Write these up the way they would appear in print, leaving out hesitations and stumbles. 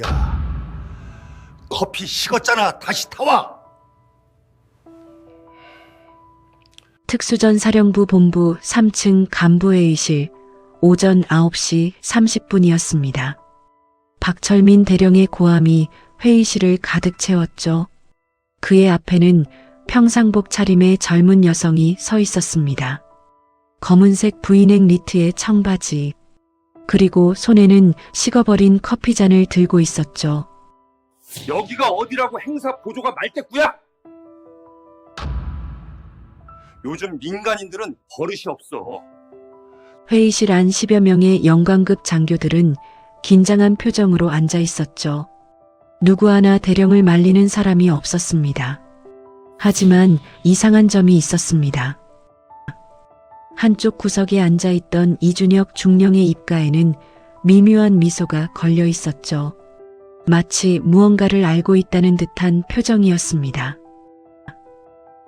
야, 커피 식었잖아. 다시 타와. 특수전사령부 본부 3층 간부회의실 오전 9시 30분이었습니다. 박철민 대령의 고함이 회의실을 가득 채웠죠. 그의 앞에는 평상복 차림의 젊은 여성이 서 있었습니다. 검은색 브이넥 니트의 청바지, 그리고 손에는 식어버린 커피잔을 들고 있었죠. 여기가 어디라고 행사 보조가 말대꾸야? 요즘 민간인들은 버릇이 없어. 회의실 안 10여 명의 영광급 장교들은 긴장한 표정으로 앉아 있었죠. 누구 하나 대령을 말리는 사람이 없었습니다. 하지만 이상한 점이 있었습니다. 한쪽 구석에 앉아 있던 이준혁 중령의 입가에는 미묘한 미소가 걸려 있었죠. 마치 무언가를 알고 있다는 듯한 표정이었습니다.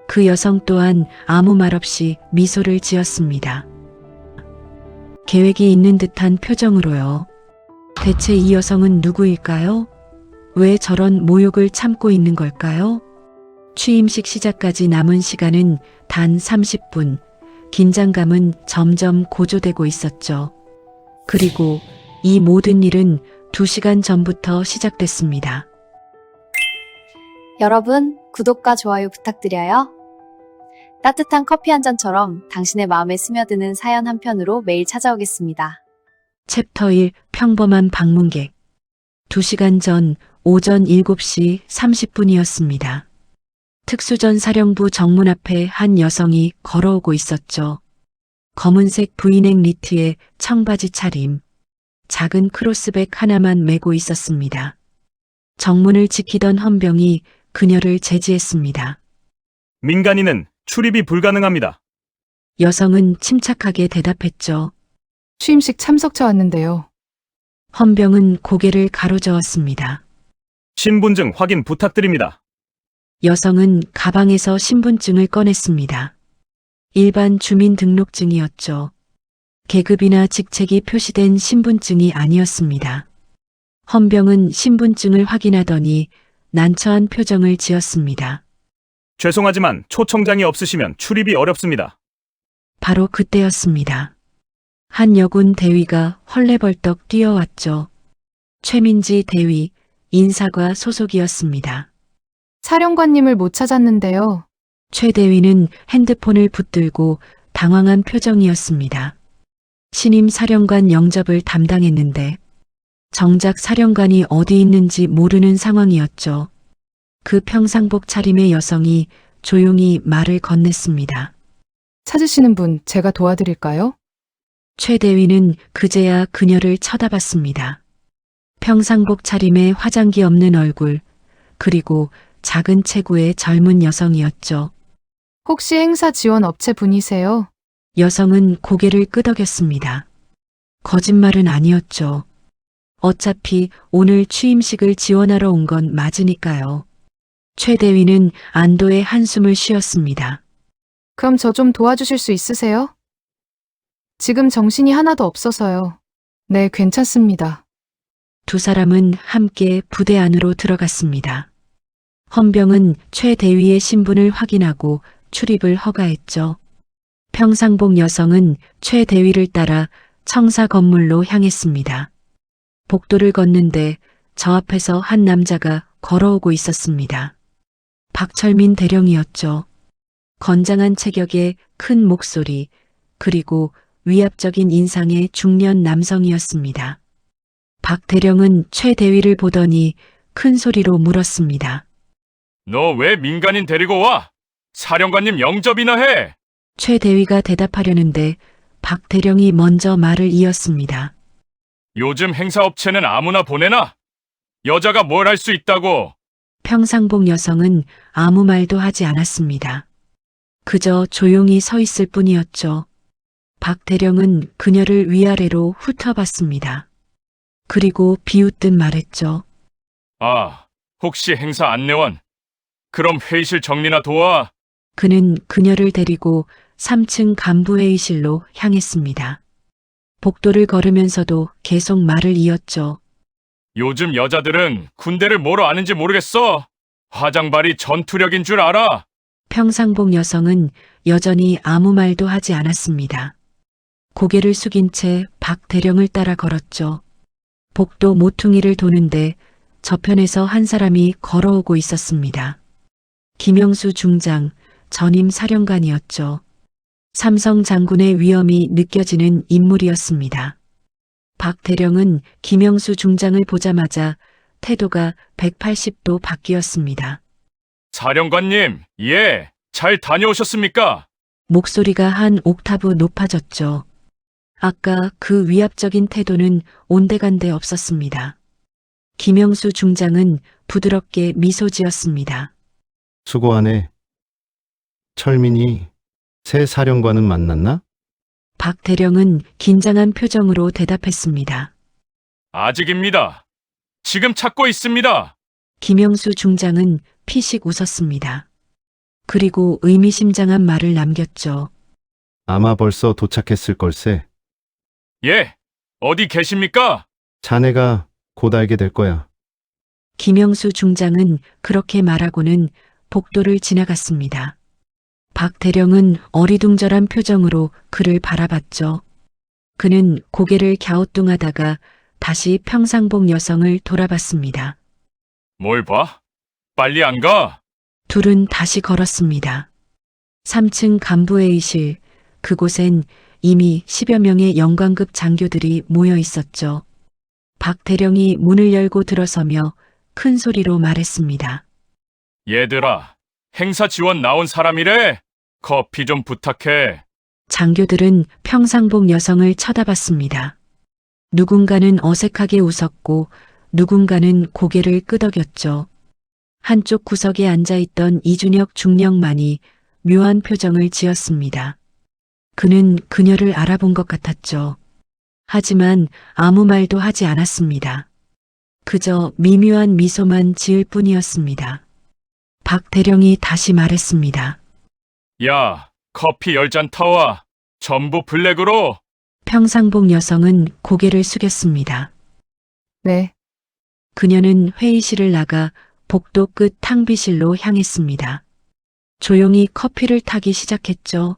그 여성 또한 아무 말 없이 미소를 지었습니다. 계획이 있는 듯한 표정으로요. 대체 이 여성은 누구일까요? 왜 저런 모욕을 참고 있는 걸까요? 취임식 시작까지 남은 시간은 단 30분. 긴장감은 점점 고조되고 있었죠. 그리고 이 모든 일은 2시간 전부터 시작됐습니다. 여러분, 구독과 좋아요 부탁드려요. 따뜻한 커피 한 잔처럼 당신의 마음에 스며드는 사연 한 편으로 매일 찾아오겠습니다. 챕터 1 평범한 방문객 2시간 전 오전 7시 30분이었습니다. 특수전사령부 정문 앞에 한 여성이 걸어오고 있었죠. 검은색 브이넥 니트에 청바지 차림, 작은 크로스백 하나만 메고 있었습니다. 정문을 지키던 헌병이 그녀를 제지했습니다. 민간인은 출입이 불가능합니다. 여성은 침착하게 대답했죠. 취임식 참석차 왔는데요. 헌병은 고개를 가로저었습니다. 신분증 확인 부탁드립니다. 여성은 가방에서 신분증을 꺼냈습니다. 일반 주민등록증이었죠. 계급이나 직책이 표시된 신분증이 아니었습니다. 헌병은 신분증을 확인하더니 난처한 표정을 지었습니다. 죄송하지만 초청장이 없으시면 출입이 어렵습니다. 바로 그때였습니다. 한 여군 대위가 헐레벌떡 뛰어왔죠. 최민지 대위, 인사과 소속이었습니다. 사령관님을 못 찾았는데요. 최 대위는 핸드폰을 붙들고 당황한 표정이었습니다. 신임 사령관 영접을 담당했는데 정작 사령관이 어디 있는지 모르는 상황이었죠. 그 평상복 차림의 여성이 조용히 말을 건넸습니다. 찾으시는 분 제가 도와드릴까요? 최 대위는 그제야 그녀를 쳐다봤습니다. 평상복 차림의 화장기 없는 얼굴, 그리고 작은 체구의 젊은 여성이었죠. 혹시 행사 지원 업체 분이세요? 여성은 고개를 끄덕였습니다. 거짓말은 아니었죠. 어차피 오늘 취임식을 지원하러 온 건 맞으니까요. 최 대위는 안도의 한숨을 쉬었습니다. 그럼 저 좀 도와주실 수 있으세요? 지금 정신이 하나도 없어서요. 네, 괜찮습니다. 두 사람은 함께 부대 안으로 들어갔습니다. 헌병은 최 대위의 신분을 확인하고 출입을 허가했죠. 평상복 여성은 최 대위를 따라 청사 건물로 향했습니다. 복도를 걷는데 저 앞에서 한 남자가 걸어오고 있었습니다. 박철민 대령이었죠. 건장한 체격에 큰 목소리, 그리고 위압적인 인상의 중년 남성이었습니다. 박 대령은 최 대위를 보더니 큰 소리로 물었습니다. 너 왜 민간인 데리고 와? 사령관님 영접이나 해! 최 대위가 대답하려는데 박 대령이 먼저 말을 이었습니다. 요즘 행사업체는 아무나 보내나? 여자가 뭘 할 수 있다고! 평상복 여성은 아무 말도 하지 않았습니다. 그저 조용히 서 있을 뿐이었죠. 박 대령은 그녀를 위아래로 훑어봤습니다. 그리고 비웃듯 말했죠. 아, 혹시 행사 안내원? 그럼 회의실 정리나 도와. 그는 그녀를 데리고 3층 간부회의실로 향했습니다. 복도를 걸으면서도 계속 말을 이었죠. 요즘 여자들은 군대를 뭐로 아는지 모르겠어. 화장발이 전투력인 줄 알아. 평상복 여성은 여전히 아무 말도 하지 않았습니다. 고개를 숙인 채 박 대령을 따라 걸었죠. 복도 모퉁이를 도는데 저편에서 한 사람이 걸어오고 있었습니다. 김영수 중장, 전임 사령관이었죠. 삼성 장군의 위엄이 느껴지는 인물이었습니다. 박 대령은 김영수 중장을 보자마자 태도가 180도 바뀌었습니다. 사령관님, 예, 잘 다녀오셨습니까? 목소리가 한 옥타브 높아졌죠. 아까 그 위압적인 태도는 온데간데 없었습니다. 김영수 중장은 부드럽게 미소 지었습니다. 수고하네. 철민이 새 사령관은 만났나? 박 대령은 긴장한 표정으로 대답했습니다. 아직입니다. 지금 찾고 있습니다. 김영수 중장은 피식 웃었습니다. 그리고 의미심장한 말을 남겼죠. 아마 벌써 도착했을 걸세. 예, 어디 계십니까? 자네가 곧 알게 될 거야. 김영수 중장은 그렇게 말하고는 복도를 지나갔습니다. 박 대령은 어리둥절한 표정으로 그를 바라봤죠. 그는 고개를 갸우뚱하다가 다시 평상복 여성을 돌아봤습니다. 뭘 봐? 빨리 안 가? 둘은 다시 걸었습니다. 3층 간부회의실, 그곳엔 이미 10여 명의 영관급 장교들이 모여 있었죠. 박 대령이 문을 열고 들어서며 큰 소리로 말했습니다. 얘들아, 행사 지원 나온 사람이래. 커피 좀 부탁해. 장교들은 평상복 여성을 쳐다봤습니다. 누군가는 어색하게 웃었고 누군가는 고개를 끄덕였죠. 한쪽 구석에 앉아있던 이준혁 중령만이 묘한 표정을 지었습니다. 그는 그녀를 알아본 것 같았죠. 하지만 아무 말도 하지 않았습니다. 그저 미묘한 미소만 지을 뿐이었습니다. 박 대령이 다시 말했습니다. 야, 커피 10잔 타와. 전부 블랙으로. 평상복 여성은 고개를 숙였습니다. 네, 그녀는 회의실을 나가 복도 끝 탕비실로 향했습니다. 조용히 커피를 타기 시작했죠.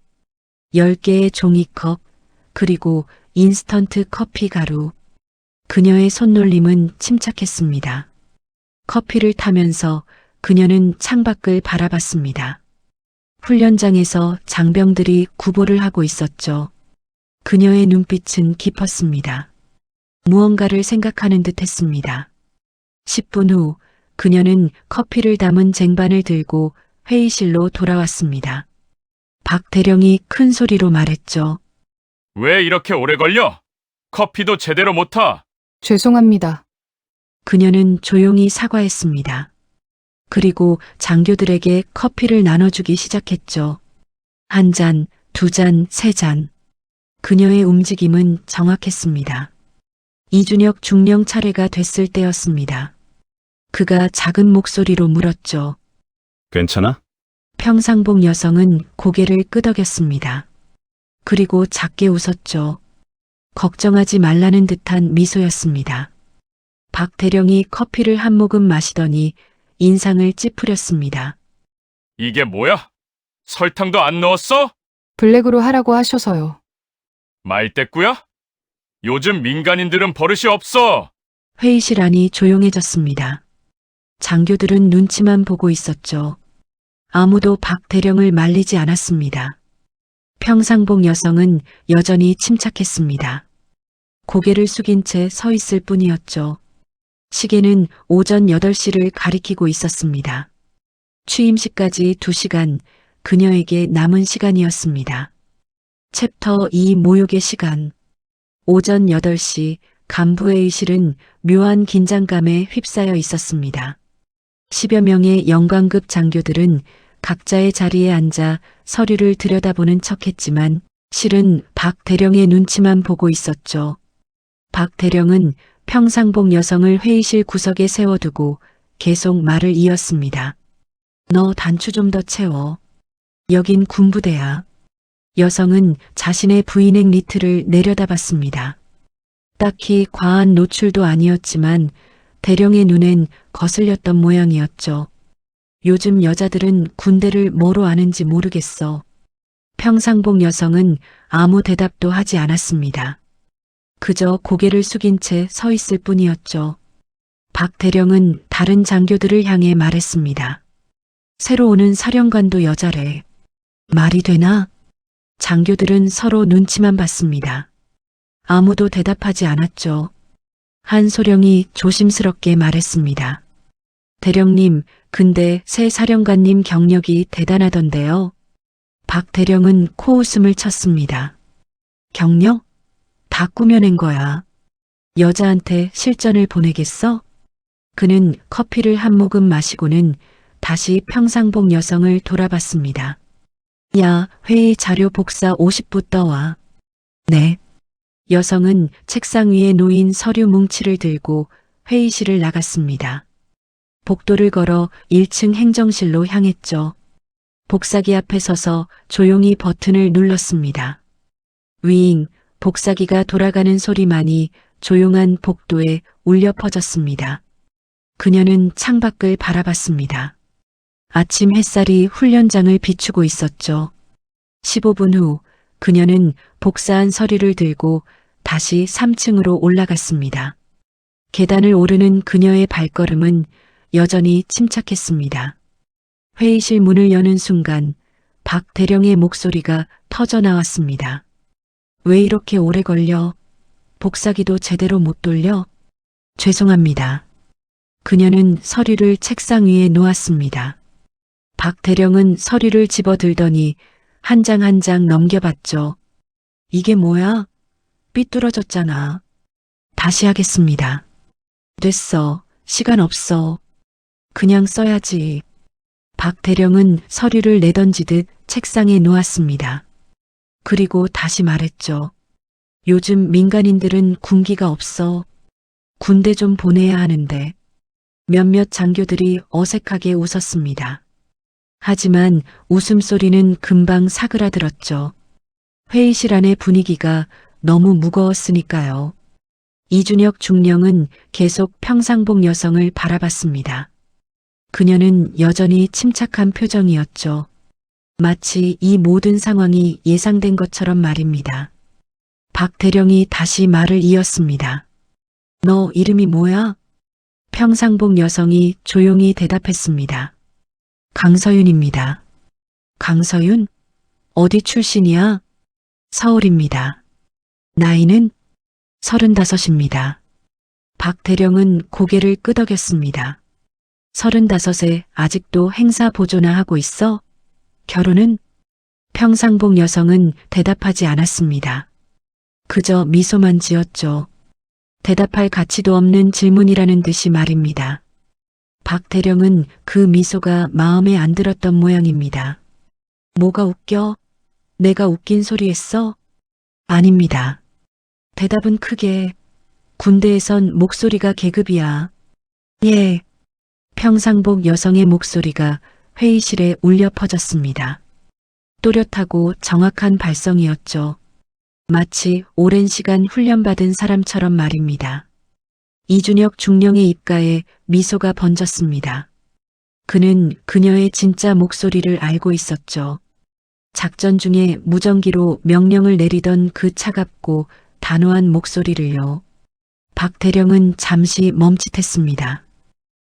10개의 종이컵, 그리고 인스턴트 커피 가루. 그녀의 손놀림은 침착했습니다. 커피를 타면서 그녀는 창밖을 바라봤습니다. 훈련장에서 장병들이 구보를 하고 있었죠. 그녀의 눈빛은 깊었습니다. 무언가를 생각하는 듯 했습니다. 10분 후 그녀는 커피를 담은 쟁반을 들고 회의실로 돌아왔습니다. 박 대령이 큰 소리로 말했죠. 왜 이렇게 오래 걸려? 커피도 제대로 못 타. 죄송합니다. 그녀는 조용히 사과했습니다. 그리고 장교들에게 커피를 나눠주기 시작했죠. 1잔, 2잔, 3잔. 그녀의 움직임은 정확했습니다. 이준혁 중령 차례가 됐을 때였습니다. 그가 작은 목소리로 물었죠. 괜찮아? 평상복 여성은 고개를 끄덕였습니다. 그리고 작게 웃었죠. 걱정하지 말라는 듯한 미소였습니다. 박 대령이 커피를 한 모금 마시더니 인상을 찌푸렸습니다. 이게 뭐야? 설탕도 안 넣었어? 블랙으로 하라고 하셔서요. 말대꾸야? 요즘 민간인들은 버릇이 없어. 회의실 안이 조용해졌습니다. 장교들은 눈치만 보고 있었죠. 아무도 박 대령을 말리지 않았습니다. 평상복 여성은 여전히 침착했습니다. 고개를 숙인 채 서 있을 뿐이었죠. 시계는 오전 8시를 가리키고 있었습니다. 취임식까지 2시간, 그녀에게 남은 시간이었습니다. 챕터 2 모욕의 시간. 오전 8시 간부회의실은 묘한 긴장감에 휩싸여 있었습니다. 10여 명의 영관급 장교들은 각자의 자리에 앉아 서류를 들여다보는 척했지만 실은 박 대령의 눈치만 보고 있었죠. 박 대령은 평상복 여성을 회의실 구석에 세워두고 계속 말을 이었습니다. 너 단추 좀 더 채워. 여긴 군부대야. 여성은 자신의 브이넥 니트를 내려다봤습니다. 딱히 과한 노출도 아니었지만 대령의 눈엔 거슬렸던 모양이었죠. 요즘 여자들은 군대를 뭐로 아는지 모르겠어. 평상복 여성은 아무 대답도 하지 않았습니다. 그저 고개를 숙인 채 서 있을 뿐이었죠. 박 대령은 다른 장교들을 향해 말했습니다. 새로 오는 사령관도 여자래. 말이 되나? 장교들은 서로 눈치만 봤습니다. 아무도 대답하지 않았죠. 한소령이 조심스럽게 말했습니다. 대령님, 근데 새 사령관님 경력이 대단하던데요. 박 대령은 코웃음을 쳤습니다. 경력? 다 꾸며낸 거야. 여자한테 실전을 보내겠어? 그는 커피를 한 모금 마시고는 다시 평상복 여성을 돌아봤습니다. 야, 회의 자료 복사 50부 떠와. 네. 여성은 책상 위에 놓인 서류 뭉치를 들고 회의실을 나갔습니다. 복도를 걸어 1층 행정실로 향했죠. 복사기 앞에 서서 조용히 버튼을 눌렀습니다. 윙, 복사기가 돌아가는 소리만이 조용한 복도에 울려 퍼졌습니다. 그녀는 창밖을 바라봤습니다. 아침 햇살이 훈련장을 비추고 있었죠. 15분 후 그녀는 복사한 서류를 들고 다시 3층으로 올라갔습니다. 계단을 오르는 그녀의 발걸음은 여전히 침착했습니다. 회의실 문을 여는 순간 박 대령의 목소리가 터져 나왔습니다. 왜 이렇게 오래 걸려? 복사기도 제대로 못 돌려? 죄송합니다. 그녀는 서류를 책상 위에 놓았습니다. 박 대령은 서류를 집어들더니 한 장 한 장 넘겨봤죠. 이게 뭐야? 삐뚤어졌잖아. 다시 하겠습니다. 됐어. 시간 없어. 그냥 써야지. 박 대령은 서류를 내던지듯 책상에 놓았습니다. 그리고 다시 말했죠. 요즘 민간인들은 군기가 없어. 군대 좀 보내야 하는데. 몇몇 장교들이 어색하게 웃었습니다. 하지만 웃음소리는 금방 사그라들었죠. 회의실 안의 분위기가 너무 무거웠으니까요. 이준혁 중령은 계속 평상복 여성을 바라봤습니다. 그녀는 여전히 침착한 표정이었죠. 마치 이 모든 상황이 예상된 것처럼 말입니다. 박 대령이 다시 말을 이었습니다. 너 이름이 뭐야? 평상복 여성이 조용히 대답했습니다. 강서윤입니다. 강서윤? 어디 출신이야? 서울입니다. 나이는? 35입니다. 박 대령은 고개를 끄덕였습니다. 35에 아직도 행사 보조나 하고 있어? 결혼은? 평상복 여성은 대답하지 않았습니다. 그저 미소만 지었죠. 대답할 가치도 없는 질문이라는 듯이 말입니다. 박 대령은 그 미소가 마음에 안 들었던 모양입니다. 뭐가 웃겨? 내가 웃긴 소리 했어? 아닙니다. 대답은 크게. 군대에선 목소리가 계급이야. 예. 평상복 여성의 목소리가 회의실에 울려 퍼졌습니다. 또렷하고 정확한 발성이었죠. 마치 오랜 시간 훈련받은 사람처럼 말입니다. 이준혁 중령의 입가에 미소가 번졌습니다. 그는 그녀의 진짜 목소리를 알고 있었죠. 작전 중에 무전기로 명령을 내리던 그 차갑고 단호한 목소리를요. 박 대령은 잠시 멈칫했습니다.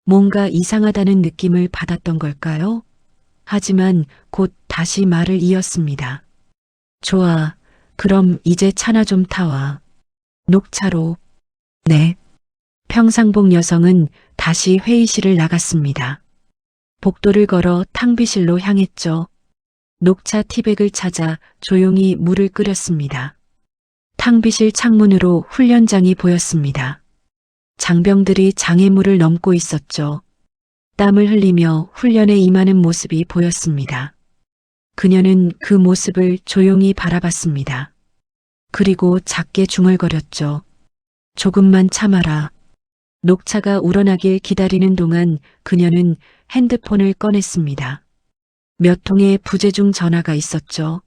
뭔가 이상하다는 느낌을 받았던 걸까요? 하지만 곧 다시 말을 이었습니다. 좋아. 그럼 이제 차나 좀 타와. 녹차로. 네. 평상복 여성은 다시 회의실을 나갔습니다. 복도를 걸어 탕비실로 향했죠. 녹차 티백을 찾아 조용히 물을 끓였습니다. 탕비실 창문으로 훈련장이 보였습니다. 장병들이 장애물을 넘고 있었죠. 땀을 흘리며 훈련에 임하는 모습이 보였습니다. 그녀는 그 모습을 조용히 바라봤습니다. 그리고 작게 중얼거렸죠. 조금만 참아라. 녹차가 우러나길 기다리는 동안 그녀는 핸드폰을 꺼냈습니다. 몇 통의 부재중 전화가 있었죠.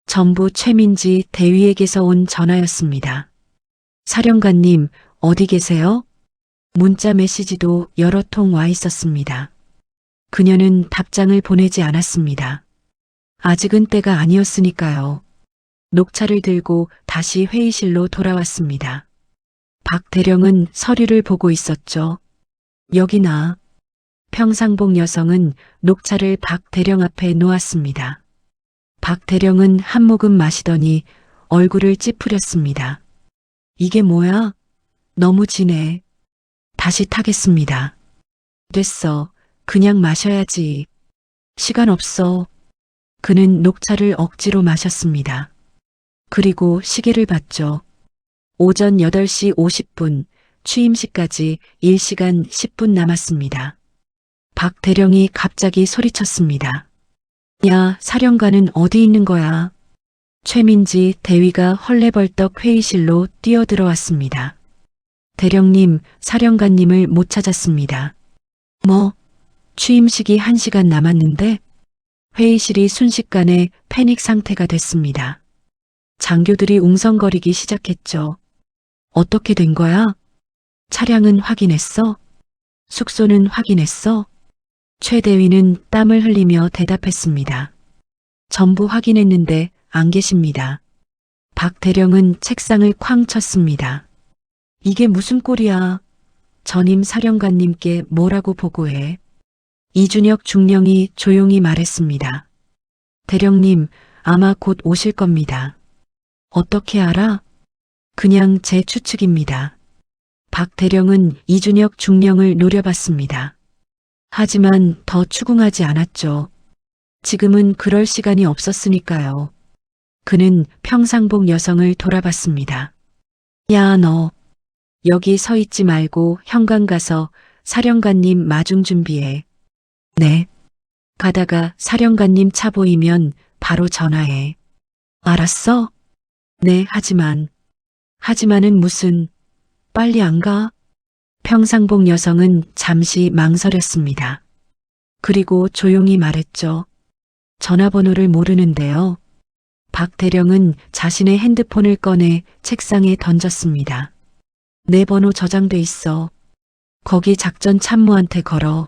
전부 최민지 대위에게서 온 전화였습니다. 사령관님, 어디 계세요? 문자 메시지도 여러 통 와 있었습니다. 그녀는 답장을 보내지 않았습니다. 아직은 때가 아니었으니까요. 녹차를 들고 다시 회의실로 돌아왔습니다. 박 대령은 서류를 보고 있었죠. 여기나. 평상복 여성은 녹차를 박 대령 앞에 놓았습니다. 박 대령은 한 모금 마시더니 얼굴을 찌푸렸습니다. 이게 뭐야? 너무 진해. 다시 타겠습니다. 됐어. 그냥 마셔야지. 시간 없어. 그는 녹차를 억지로 마셨습니다. 그리고 시계를 봤죠. 오전 8시 50분, 취임식까지 1시간 10분 남았습니다. 박 대령이 갑자기 소리쳤습니다. 야, 사령관은 어디 있는 거야? 최민지 대위가 헐레벌떡 회의실로 뛰어들어왔습니다. 대령님, 사령관님을 못 찾았습니다. 뭐? 취임식이 1시간 남았는데? 회의실이 순식간에 패닉 상태가 됐습니다. 장교들이 웅성거리기 시작했죠. 어떻게 된 거야? 차량은 확인했어? 숙소는 확인했어? 최 대위는 땀을 흘리며 대답했습니다. 전부 확인했는데 안 계십니다. 박 대령은 책상을 쾅 쳤습니다. 이게 무슨 꼴이야? 전임 사령관님께 뭐라고 보고해? 이준혁 중령이 조용히 말했습니다. 대령님, 아마 곧 오실 겁니다. 어떻게 알아? 그냥 제 추측입니다. 박 대령은 이준혁 중령을 노려봤습니다. 하지만 더 추궁하지 않았죠. 지금은 그럴 시간이 없었으니까요. 그는 평상복 여성을 돌아봤습니다. 야, 너. 여기 서 있지 말고 현관 가서 사령관님 마중 준비해. 네. 가다가 사령관님 차 보이면 바로 전화해. 알았어? 네, 하지만은 무슨, 빨리 안 가? 평상복 여성은 잠시 망설였습니다. 그리고 조용히 말했죠. 전화번호를 모르는데요. 박 대령은 자신의 핸드폰을 꺼내 책상에 던졌습니다. 내 번호 저장돼 있어. 거기 작전 참모한테 걸어.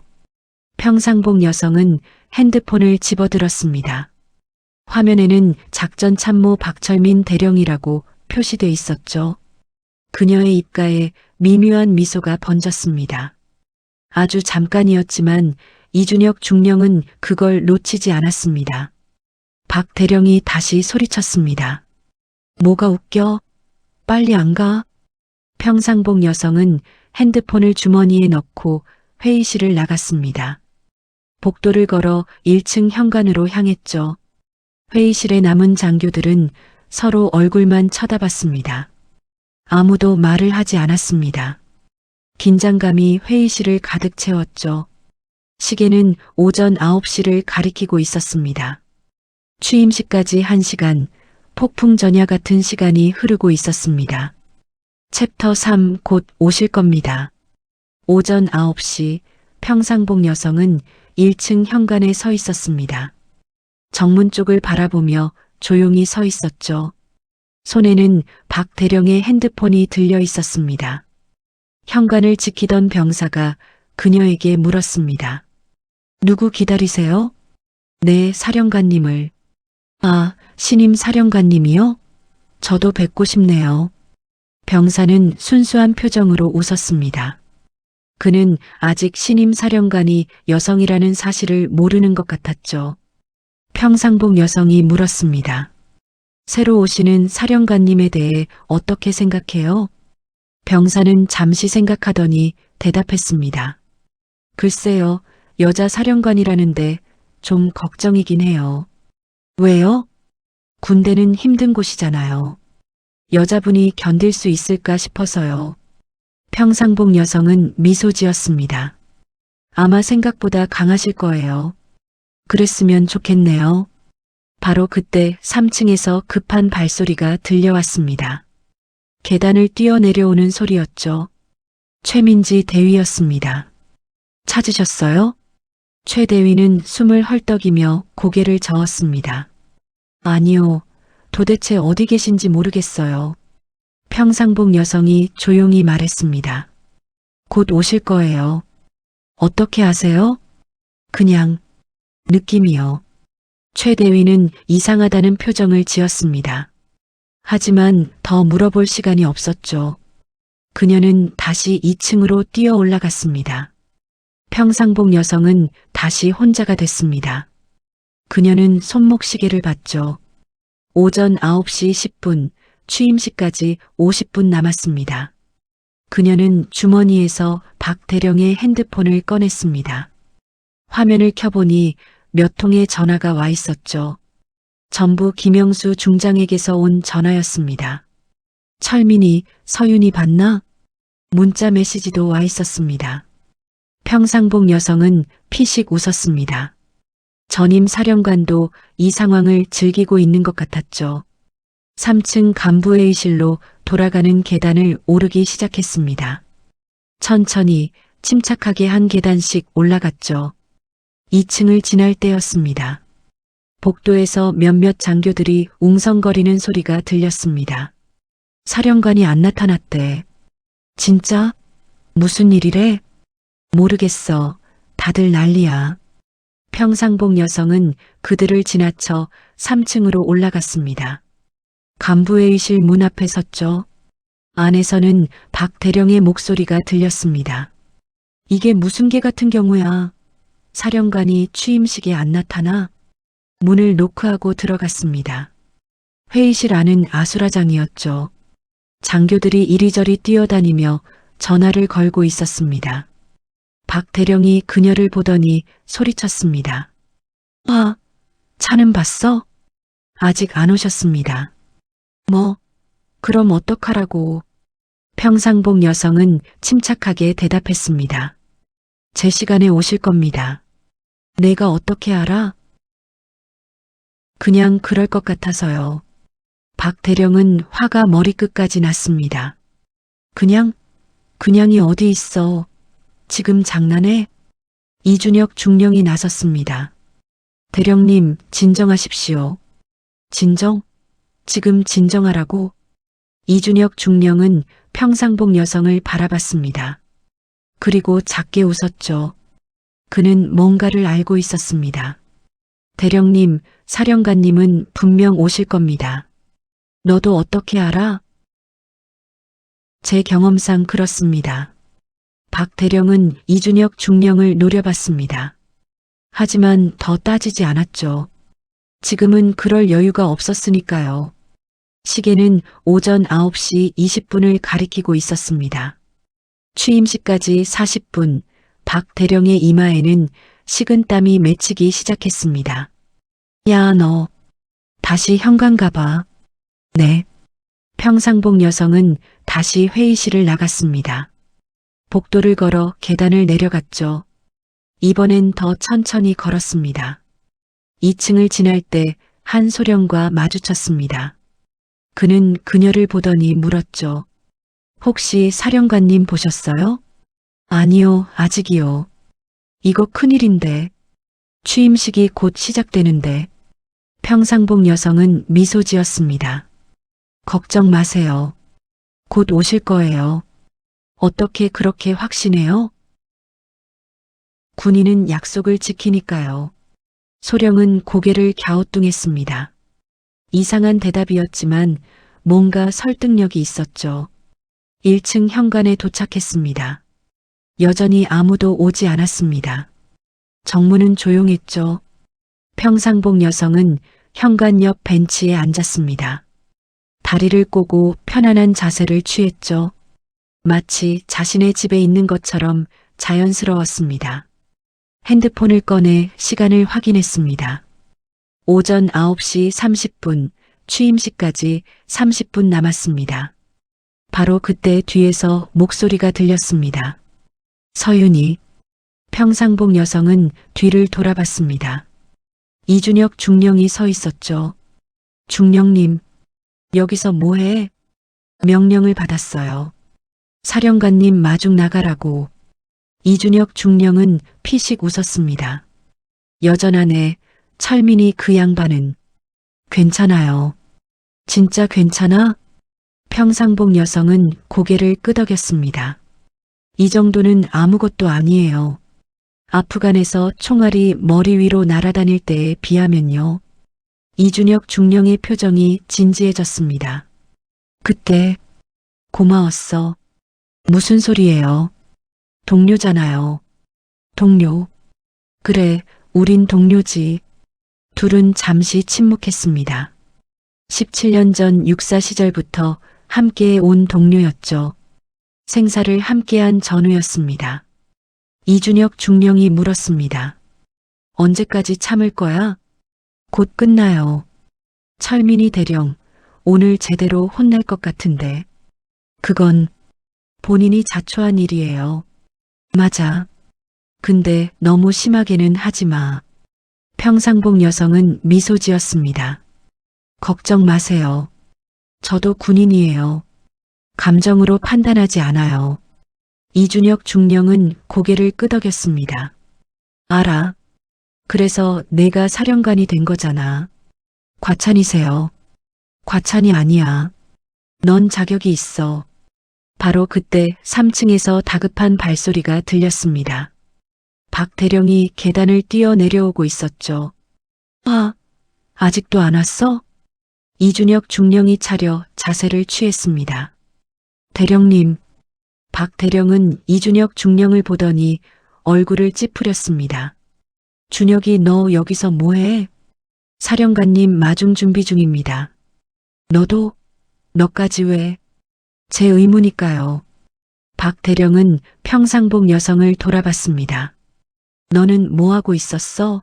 평상복 여성은 핸드폰을 집어들었습니다. 화면에는 작전 참모 박철민 대령이라고 표시돼 있었죠. 그녀의 입가에 미묘한 미소가 번졌습니다. 아주 잠깐이었지만 이준혁 중령은 그걸 놓치지 않았습니다. 박 대령이 다시 소리쳤습니다. 뭐가 웃겨? 빨리 안 가? 평상복 여성은 핸드폰을 주머니에 넣고 회의실을 나갔습니다. 복도를 걸어 1층 현관으로 향했죠. 회의실에 남은 장교들은 서로 얼굴만 쳐다봤습니다. 아무도 말을 하지 않았습니다. 긴장감이 회의실을 가득 채웠죠. 시계는 오전 9시를 가리키고 있었습니다. 취임식까지 1시간, 폭풍 전야 같은 시간이 흐르고 있었습니다. 챕터 3 곧 오실 겁니다. 오전 9시 평상복 여성은 1층 현관에 서 있었습니다. 정문 쪽을 바라보며 조용히 서 있었죠. 손에는 박 대령의 핸드폰이 들려 있었습니다. 현관을 지키던 병사가 그녀에게 물었습니다. 누구 기다리세요? 네, 사령관님을. 아, 신임 사령관님이요? 저도 뵙고 싶네요. 병사는 순수한 표정으로 웃었습니다. 그는 아직 신임 사령관이 여성이라는 사실을 모르는 것 같았죠. 평상복 여성이 물었습니다. 새로 오시는 사령관님에 대해 어떻게 생각해요? 병사는 잠시 생각하더니 대답했습니다. 글쎄요, 여자 사령관이라는데 좀 걱정이긴 해요. 왜요? 군대는 힘든 곳이잖아요. 여자분이 견딜 수 있을까 싶어서요. 평상복 여성은 미소 지었습니다. 아마 생각보다 강하실 거예요. 그랬으면 좋겠네요. 바로 그때 3층에서 급한 발소리가 들려왔습니다. 계단을 뛰어내려오는 소리였죠. 최민지 대위였습니다. 찾으셨어요? 최 대위는 숨을 헐떡이며 고개를 저었습니다. 아니요, 도대체 어디 계신지 모르겠어요. 평상복 여성이 조용히 말했습니다. 곧 오실 거예요. 어떻게 아세요? 그냥 느낌이요. 최 대위는 이상하다는 표정을 지었습니다. 하지만 더 물어볼 시간이 없었죠. 그녀는 다시 2층으로 뛰어 올라갔습니다. 평상복 여성은 다시 혼자가 됐습니다. 그녀는 손목시계를 봤죠. 오전 9시 10분, 취임식까지 50분 남았습니다. 그녀는 주머니에서 박 대령의 핸드폰을 꺼냈습니다. 화면을 켜보니 몇 통의 전화가 와 있었죠. 전부 김영수 중장에게서 온 전화였습니다. 철민이, 서윤이 봤나? 문자 메시지도 와 있었습니다. 평상복 여성은 피식 웃었습니다. 전임 사령관도 이 상황을 즐기고 있는 것 같았죠. 3층 간부회의실로 돌아가는 계단을 오르기 시작했습니다. 천천히 침착하게 한 계단씩 올라갔죠. 2층을 지날 때였습니다. 복도에서 몇몇 장교들이 웅성거리는 소리가 들렸습니다. 사령관이 안 나타났대. 진짜? 무슨 일이래? 모르겠어. 다들 난리야. 평상복 여성은 그들을 지나쳐 3층으로 올라갔습니다. 간부회의실 문 앞에 섰죠. 안에서는 박 대령의 목소리가 들렸습니다. 이게 무슨 개 같은 경우야. 사령관이 취임식에 안 나타나? 문을 노크하고 들어갔습니다. 회의실 안은 아수라장이었죠. 장교들이 이리저리 뛰어다니며 전화를 걸고 있었습니다. 박 대령이 그녀를 보더니 소리쳤습니다. 아, 차는 봤어? 아직 안 오셨습니다. 뭐, 그럼 어떡하라고. 평상복 여성은 침착하게 대답했습니다. 제 시간에 오실 겁니다. 내가 어떻게 알아? 그냥 그럴 것 같아서요. 박 대령은 화가 머리끝까지 났습니다. 그냥이 어디 있어. 지금 장난해? 이준혁 중령이 나섰습니다. 대령님, 진정하십시오. 진정? 지금 진정하라고? 이준혁 중령은 평상복 여성을 바라봤습니다. 그리고 작게 웃었죠. 그는 뭔가를 알고 있었습니다. 대령님, 사령관님은 분명 오실 겁니다. 너도 어떻게 알아? 제 경험상 그렇습니다. 박 대령은 이준혁 중령을 노려봤습니다. 하지만 더 따지지 않았죠. 지금은 그럴 여유가 없었으니까요. 시계는 오전 9시 20분을 가리키고 있었습니다. 취임식까지 40분, 박 대령의 이마에는 식은땀이 맺히기 시작했습니다. 야, 너 다시 현관 가봐. 네. 평상복 여성은 다시 회의실을 나갔습니다. 복도를 걸어 계단을 내려갔죠. 이번엔 더 천천히 걸었습니다. 2층을 지날 때 한소령과 마주쳤습니다. 그는 그녀를 보더니 물었죠. 혹시 사령관님 보셨어요? 아니요, 아직이요. 이거 큰일인데. 취임식이 곧 시작되는데. 평상복 여성은 미소 지었습니다. 걱정 마세요. 곧 오실 거예요. 어떻게 그렇게 확신해요? 군인은 약속을 지키니까요. 소령은 고개를 갸우뚱했습니다. 이상한 대답이었지만 뭔가 설득력이 있었죠. 1층 현관에 도착했습니다. 여전히 아무도 오지 않았습니다. 정문은 조용했죠. 평상복 여성은 현관 옆 벤치에 앉았습니다. 다리를 꼬고 편안한 자세를 취했죠. 마치 자신의 집에 있는 것처럼 자연스러웠습니다. 핸드폰을 꺼내 시간을 확인했습니다. 오전 9시 30분, 취임식까지 30분 남았습니다. 바로 그때 뒤에서 목소리가 들렸습니다. 서윤이. 평상복 여성은 뒤를 돌아봤습니다. 이준혁 중령이 서 있었죠. 중령님, 여기서 뭐해? 명령을 받았어요. 사령관님 마중 나가라고. 이준혁 중령은 피식 웃었습니다. 여전하네. 철민이 그 양반은. 괜찮아요. 진짜 괜찮아? 평상복 여성은 고개를 끄덕였습니다. 이 정도는 아무것도 아니에요. 아프간에서 총알이 머리 위로 날아다닐 때에 비하면요. 이준혁 중령의 표정이 진지해졌습니다. 그때 고마웠어. 무슨 소리예요? 동료잖아요. 동료. 그래, 우린 동료지. 둘은 잠시 침묵했습니다. 17년 전 육사 시절부터 함께 온 동료였죠. 생사를 함께한 전우였습니다. 이준혁 중령이 물었습니다. 언제까지 참을 거야? 곧 끝나요. 철민이 대령, 오늘 제대로 혼날 것 같은데. 그건 본인이 자초한 일이에요. 맞아. 근데 너무 심하게는 하지 마. 평상복 여성은 미소 지었습니다. 걱정 마세요. 저도 군인이에요. 감정으로 판단하지 않아요. 이준혁 중령은 고개를 끄덕였습니다. 알아. 그래서 내가 사령관이 된 거잖아. 과찬이세요. 과찬이 아니야. 넌 자격이 있어. 바로 그때 3층에서 다급한 발소리가 들렸습니다. 박 대령이 계단을 뛰어 내려오고 있었죠. 아직도 안 왔어? 이준혁 중령이 차려 자세를 취했습니다. 대령님. 박 대령은 이준혁 중령을 보더니 얼굴을 찌푸렸습니다. 준혁이 너 여기서 뭐해? 사령관님 마중 준비 중입니다. 너도? 너까지 왜? 제 의무니까요. 박 대령은 평상복 여성을 돌아봤습니다. 너는 뭐하고 있었어?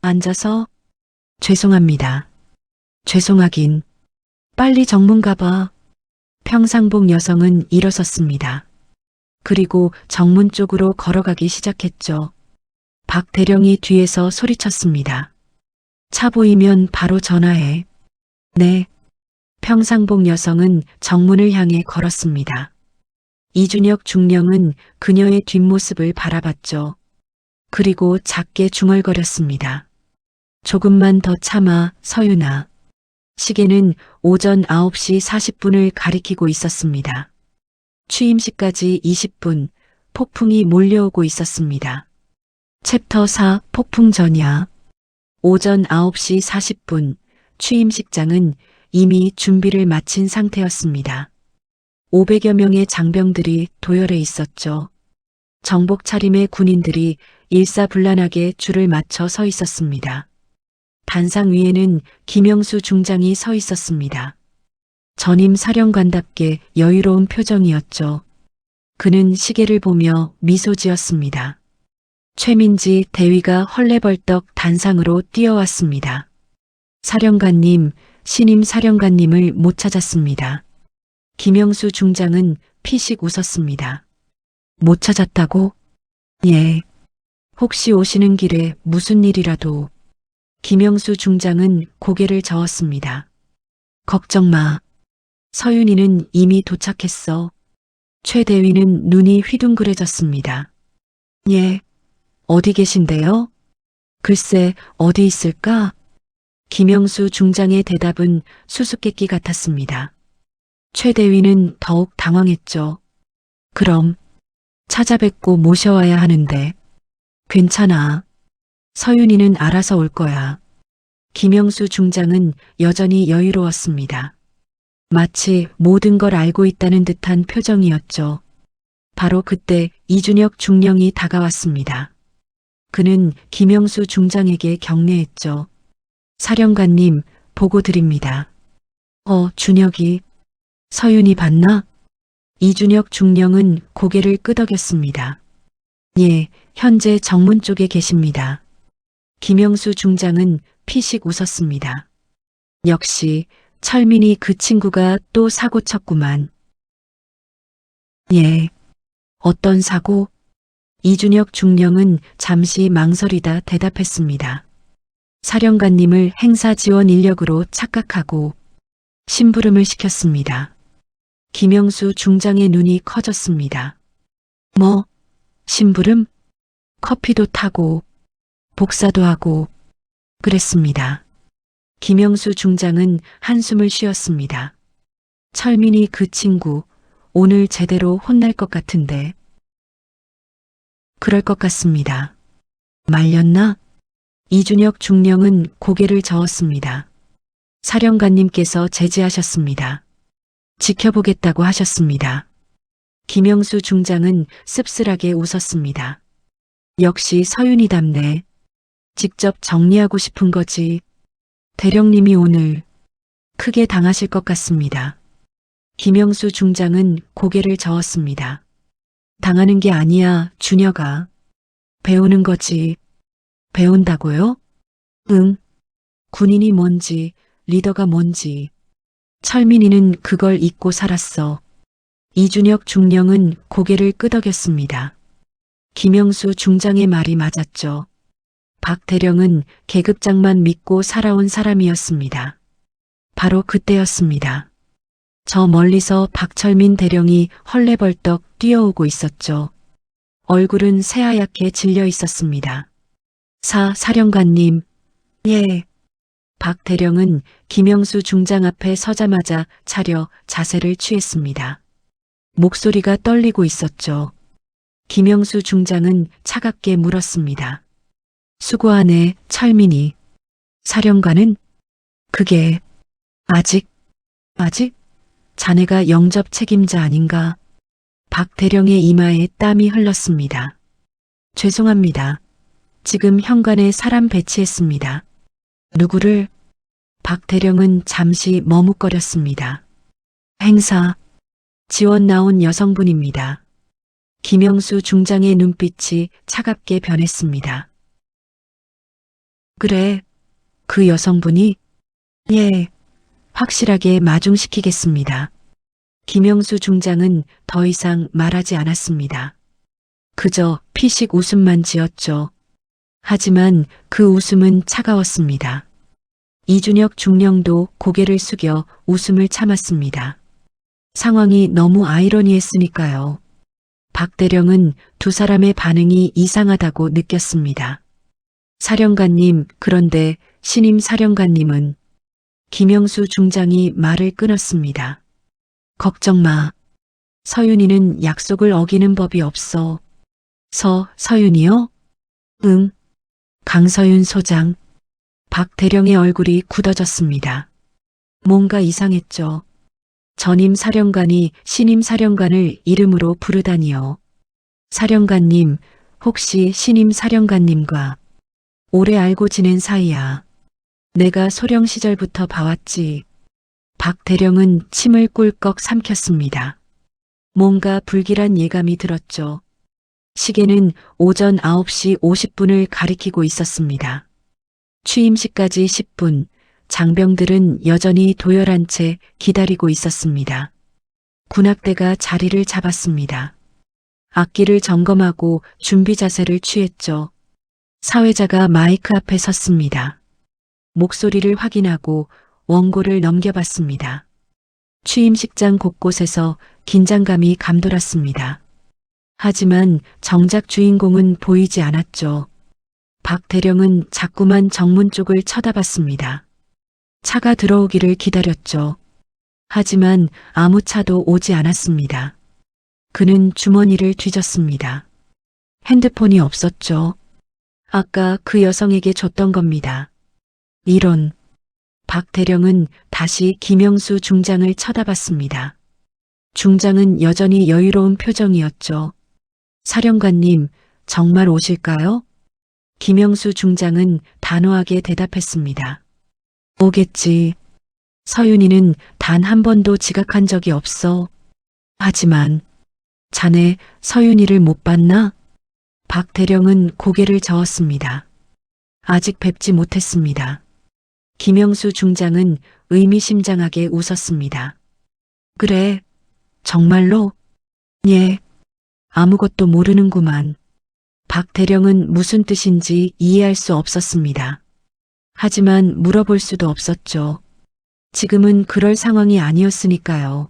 앉아서? 죄송합니다. 죄송하긴. 빨리 정문 가봐. 평상복 여성은 일어섰습니다. 그리고 정문 쪽으로 걸어가기 시작했죠. 박 대령이 뒤에서 소리쳤습니다. 차 보이면 바로 전화해. 네. 평상복 여성은 정문을 향해 걸었습니다. 이준혁 중령은 그녀의 뒷모습을 바라봤죠. 그리고 작게 중얼거렸습니다. 조금만 더 참아, 서윤아. 시계는 오전 9시 40분을 가리키고 있었습니다. 취임식까지 20분, 폭풍이 몰려오고 있었습니다. 챕터 4 폭풍 전야. 오전 9시 40분, 취임식장은 이미 준비를 마친 상태였습니다. 500여 명의 장병들이 도열해 있었죠. 정복 차림의 군인들이 일사불란하게 줄을 맞춰 서 있었습니다. 단상 위에는 김영수 중장이 서 있었습니다. 전임 사령관답게 여유로운 표정이었죠. 그는 시계를 보며 미소 지었습니다. 최민지 대위가 헐레벌떡 단상으로 뛰어왔습니다. 사령관님, 신임 사령관님을 못 찾았습니다. 김영수 중장은 피식 웃었습니다. 못 찾았다고? 예. 혹시 오시는 길에 무슨 일이라도. 김영수 중장은 고개를 저었습니다. 걱정 마. 서윤이는 이미 도착했어. 최 대위는 눈이 휘둥그레졌습니다. 예. 어디 계신데요? 글쎄, 어디 있을까? 김영수 중장의 대답은 수수께끼 같았습니다. 최 대위는 더욱 당황했죠. 그럼 찾아뵙고 모셔와야 하는데. 괜찮아. 서윤이는 알아서 올 거야. 김영수 중장은 여전히 여유로웠습니다. 마치 모든 걸 알고 있다는 듯한 표정이었죠. 바로 그때 이준혁 중령이 다가왔습니다. 그는 김영수 중장에게 경례했죠. 사령관님, 보고 드립니다. 준혁이. 서윤이 봤나? 이준혁 중령은 고개를 끄덕였습니다. 예, 현재 정문 쪽에 계십니다. 김영수 중장은 피식 웃었습니다. 역시 철민이 그 친구가 또 사고 쳤구만. 예. 어떤 사고? 이준혁 중령은 잠시 망설이다 대답했습니다. 사령관님을 행사 지원 인력으로 착각하고 심부름을 시켰습니다. 김영수 중장의 눈이 커졌습니다. 뭐? 심부름? 커피도 타고 복사도 하고 그랬습니다. 김영수 중장은 한숨을 쉬었습니다. 철민이 그 친구 오늘 제대로 혼날 것 같은데. 그럴 것 같습니다. 말렸나? 이준혁 중령은 고개를 저었습니다. 사령관님께서 제지하셨습니다. 지켜보겠다고 하셨습니다. 김영수 중장은 씁쓸하게 웃었습니다. 역시 서윤이답네. 직접 정리하고 싶은 거지. 대령님이 오늘 크게 당하실 것 같습니다. 김영수 중장은 고개를 저었습니다. 당하는 게 아니야, 준혁아. 배우는 거지. 배운다고요? 응. 군인이 뭔지, 리더가 뭔지. 철민이는 그걸 잊고 살았어. 이준혁 중령은 고개를 끄덕였습니다. 김영수 중장의 말이 맞았죠. 박 대령은 계급장만 믿고 살아온 사람이었습니다. 바로 그때였습니다. 저 멀리서 박철민 대령이 헐레벌떡 뛰어오고 있었죠. 얼굴은 새하얗게 질려 있었습니다. 사령관님. 예. 박 대령은 김영수 중장 앞에 서자마자 차려 자세를 취했습니다. 목소리가 떨리고 있었죠. 김영수 중장은 차갑게 물었습니다. 수고하네, 철민이. 사령관은? 그게 아직? 자네가 영접 책임자 아닌가? 박 대령의 이마에 땀이 흘렀습니다. 죄송합니다. 지금 현관에 사람 배치했습니다. 누구를? 박 대령은 잠시 머뭇거렸습니다. 행사. 지원 나온 여성분입니다. 김영수 중장의 눈빛이 차갑게 변했습니다. 그래, 그 여성분이? 예, 확실하게 마중시키겠습니다. 김영수 중장은 더 이상 말하지 않았습니다. 그저 피식 웃음만 지었죠. 하지만 그 웃음은 차가웠습니다. 이준혁 중령도 고개를 숙여 웃음을 참았습니다. 상황이 너무 아이러니했으니까요. 박 대령은 두 사람의 반응이 이상하다고 느꼈습니다. 사령관님, 그런데 신임 사령관님은? 김영수 중장이 말을 끊었습니다. 걱정 마. 서윤이는 약속을 어기는 법이 없어. 서윤이요? 응. 강서윤 소장. 박 대령의 얼굴이 굳어졌습니다. 뭔가 이상했죠. 전임 사령관이 신임 사령관을 이름으로 부르다니요. 사령관님, 혹시 신임 사령관님과 오래 알고 지낸 사이야. 내가 소령 시절부터 봐왔지. 박 대령은 침을 꿀꺽 삼켰습니다. 뭔가 불길한 예감이 들었죠. 시계는 오전 9시 50분을 가리키고 있었습니다. 취임식까지 10분, 장병들은 여전히 도열한 채 기다리고 있었습니다. 군악대가 자리를 잡았습니다. 악기를 점검하고 준비 자세를 취했죠. 사회자가 마이크 앞에 섰습니다. 목소리를 확인하고 원고를 넘겨봤습니다. 취임식장 곳곳에서 긴장감이 감돌았습니다. 하지만 정작 주인공은 보이지 않았죠. 박 대령은 자꾸만 정문 쪽을 쳐다봤습니다. 차가 들어오기를 기다렸죠. 하지만 아무 차도 오지 않았습니다. 그는 주머니를 뒤졌습니다. 핸드폰이 없었죠. 아까 그 여성에게 줬던 겁니다. 이런. 박 대령은 다시 김영수 중장을 쳐다봤습니다. 중장은 여전히 여유로운 표정이었죠. 사령관님, 정말 오실까요? 김영수 중장은 단호하게 대답했습니다. 오겠지. 서윤이는 단 한 번도 지각한 적이 없어. 하지만 자네 서윤이를 못 봤나? 박 대령은 고개를 저었습니다. 아직 뵙지 못했습니다. 김영수 중장은 의미심장하게 웃었습니다. 그래, 정말로? 예, 아무것도 모르는구만. 박 대령은 무슨 뜻인지 이해할 수 없었습니다. 하지만 물어볼 수도 없었죠. 지금은 그럴 상황이 아니었으니까요.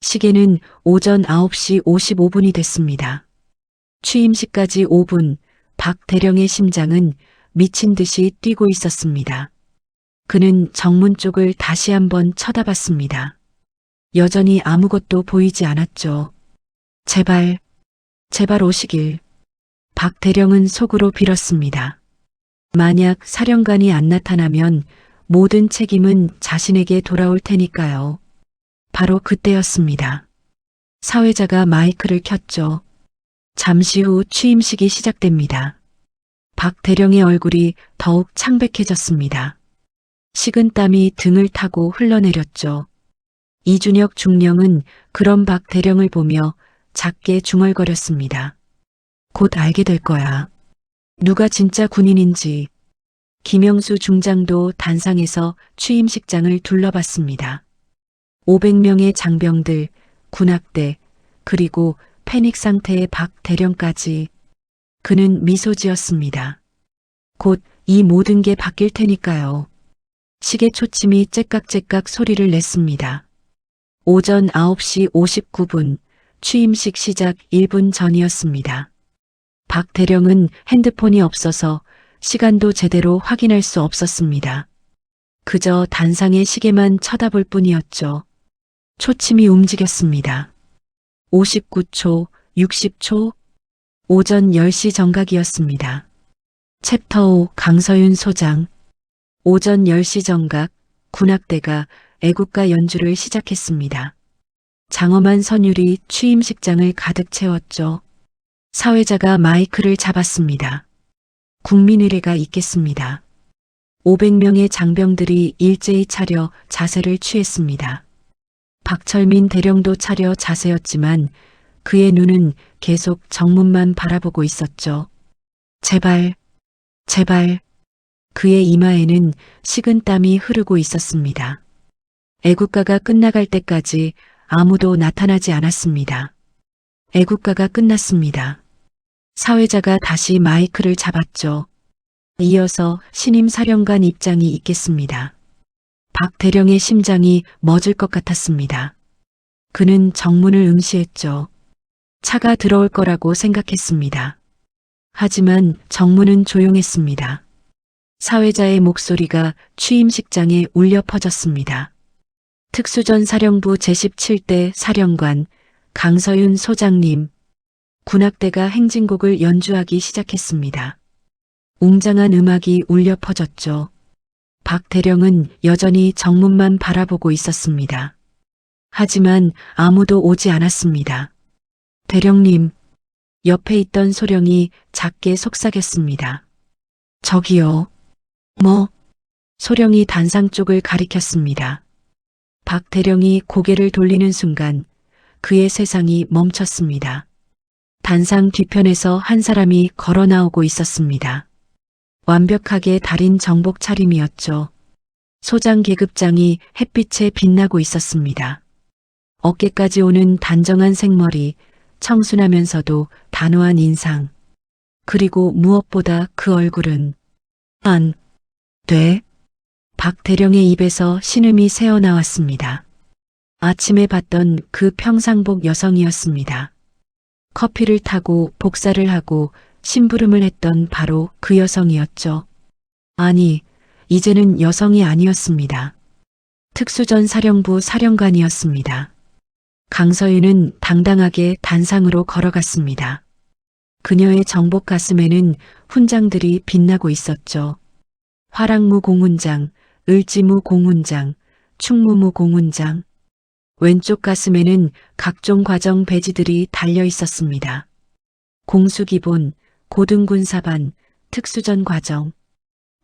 시계는 오전 9시 55분이 됐습니다. 취임식까지 5분, 박 대령의 심장은 미친 듯이 뛰고 있었습니다. 그는 정문 쪽을 다시 한번 쳐다봤습니다. 여전히 아무것도 보이지 않았죠. 제발 오시길. 박 대령은 속으로 빌었습니다. 만약 사령관이 안 나타나면 모든 책임은 자신에게 돌아올 테니까요. 바로 그때였습니다. 사회자가 마이크를 켰죠. 잠시 후 취임식이 시작됩니다. 박 대령의 얼굴이 더욱 창백해졌습니다. 식은땀이 등을 타고 흘러내렸죠. 이준혁 중령은 그런 박 대령을 보며 작게 중얼거렸습니다. 곧 알게 될 거야. 누가 진짜 군인인지. 김영수 중장도 단상에서 취임식장을 둘러봤습니다. 500명의 장병들, 군악대, 그리고 패닉 상태의 박 대령까지. 그는 미소 지었습니다. 곧 이 모든 게 바뀔 테니까요. 시계 초침이 째깍째깍 소리를 냈습니다. 오전 9시 59분, 취임식 시작 1분 전이었습니다. 박 대령은 핸드폰이 없어서 시간도 제대로 확인할 수 없었습니다. 그저 단상의 시계만 쳐다볼 뿐이었죠. 초침이 움직였습니다. 59초, 60초, 오전 10시 정각이었습니다. 챕터 5 강서윤 소장. 오전 10시 정각, 군악대가 애국가 연주를 시작했습니다. 장엄한 선율이 취임식장을 가득 채웠죠. 사회자가 마이크를 잡았습니다. 국민의례가 있겠습니다. 500명의 장병들이 일제히 차려 자세를 취했습니다. 박철민 대령도 차려 자세였지만 그의 눈은 계속 정문만 바라보고 있었죠. 제발, 제발. 그의 이마에는 식은땀이 흐르고 있었습니다. 애국가가 끝나갈 때까지 아무도 나타나지 않았습니다. 애국가가 끝났습니다. 사회자가 다시 마이크를 잡았죠. 이어서 신임 사령관 입장이 있겠습니다. 박 대령의 심장이 멎을 것 같았습니다. 그는 정문을 응시했죠. 차가 들어올 거라고 생각했습니다. 하지만 정문은 조용했습니다. 사회자의 목소리가 취임식장에 울려 퍼졌습니다. 특수전 사령부 제17대 사령관 강서윤 소장님. 군악대가 행진곡을 연주하기 시작했습니다. 웅장한 음악이 울려 퍼졌죠. 박 대령은 여전히 정문만 바라보고 있었습니다. 하지만 아무도 오지 않았습니다. 대령님, 옆에 있던 소령이 작게 속삭였습니다. 저기요. 뭐? 소령이 단상 쪽을 가리켰습니다. 박 대령이 고개를 돌리는 순간 그의 세상이 멈췄습니다. 단상 뒤편에서 한 사람이 걸어 나오고 있었습니다. 완벽하게 달인 정복 차림이었죠. 소장 계급장이 햇빛에 빛나고 있었습니다. 어깨까지 오는 단정한 생머리, 청순하면서도 단호한 인상. 그리고 무엇보다 그 얼굴은 안 돼. 박 대령의 입에서 신음이 새어나왔습니다. 아침에 봤던 그 평상복 여성이었습니다. 커피를 타고 복사를 하고 심부름을 했던 바로 그 여성이었죠. 아니, 이제는 여성이 아니었습니다. 특수전 사령부 사령관이었습니다. 강서윤은 당당하게 단상으로 걸어갔습니다. 그녀의 정복 가슴에는 훈장들이 빛나고 있었죠. 화랑무 공훈장, 을지무 공훈장, 충무무 공훈장. 왼쪽 가슴에는 각종 과정 배지들이 달려 있었습니다. 공수기본, 고등군사반, 특수전 과정.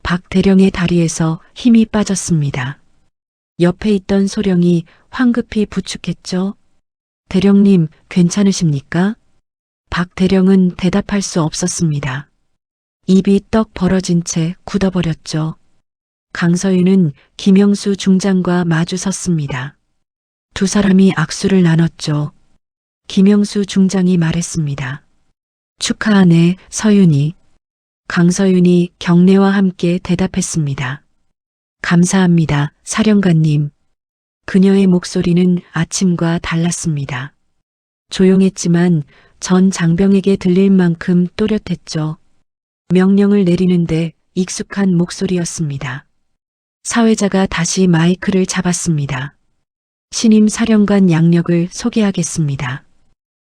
박 대령의 다리에서 힘이 빠졌습니다. 옆에 있던 소령이 황급히 부축했죠. 대령님, 괜찮으십니까? 박 대령은 대답할 수 없었습니다. 입이 떡 벌어진 채 굳어버렸죠. 강서윤은 김영수 중장과 마주 섰습니다. 두 사람이 악수를 나눴죠. 김영수 중장이 말했습니다. 축하하네, 서윤이. 강서윤이 경례와 함께 대답했습니다. 감사합니다, 사령관님. 그녀의 목소리는 아침과 달랐습니다. 조용했지만 전 장병에게 들릴 만큼 또렷했죠. 명령을 내리는데 익숙한 목소리였습니다. 사회자가 다시 마이크를 잡았습니다. 신임 사령관 양력을 소개하겠습니다.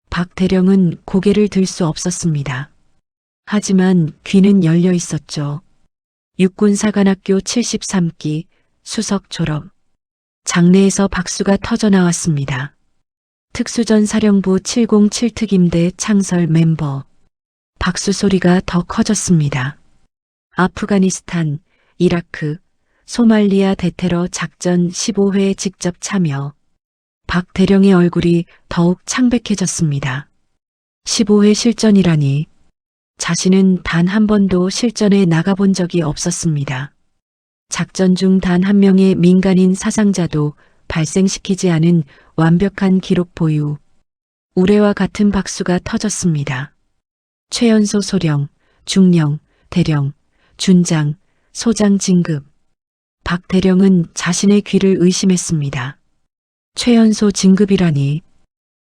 박 대령은 고개를 들 수 없었습니다. 하지만 귀는 열려 있었죠. 육군사관학교 73기 수석 졸업. 장내에서 박수가 터져 나왔습니다. 특수전 사령부 707특임대 창설 멤버. 박수 소리가 더 커졌습니다. 아프가니스탄, 이라크, 소말리아 대테러 작전 15회에 직접 참여. 박 대령의 얼굴이 더욱 창백해졌습니다. 15회 실전이라니. 자신은 단 한 번도 실전에 나가본 적이 없었습니다. 작전 중 단 한 명의 민간인 사상자도 발생시키지 않은 완벽한 기록 보유. 우레와 같은 박수가 터졌습니다. 최연소 소령, 중령, 대령, 준장, 소장 진급. 박 대령은 자신의 귀를 의심했습니다. 최연소 진급이라니.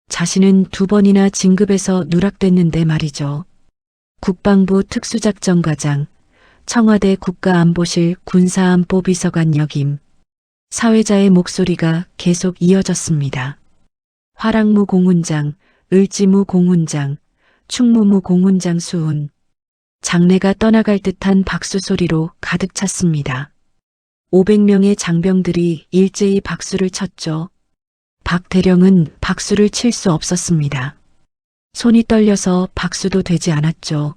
자신은 2번이나 진급해서 누락됐는데 말이죠. 국방부 특수작전과장, 청와대 국가안보실 군사안보비서관 역임. 사회자의 목소리가 계속 이어졌습니다. 화랑무 공훈장, 을지무 공훈장, 충무무 공훈장 수훈. 장내가 떠나갈 듯한 박수 소리로 가득 찼습니다. 500명의 장병들이 일제히 박수를 쳤죠. 박 대령은 박수를 칠 수 없었습니다. 손이 떨려서 박수도 되지 않았죠.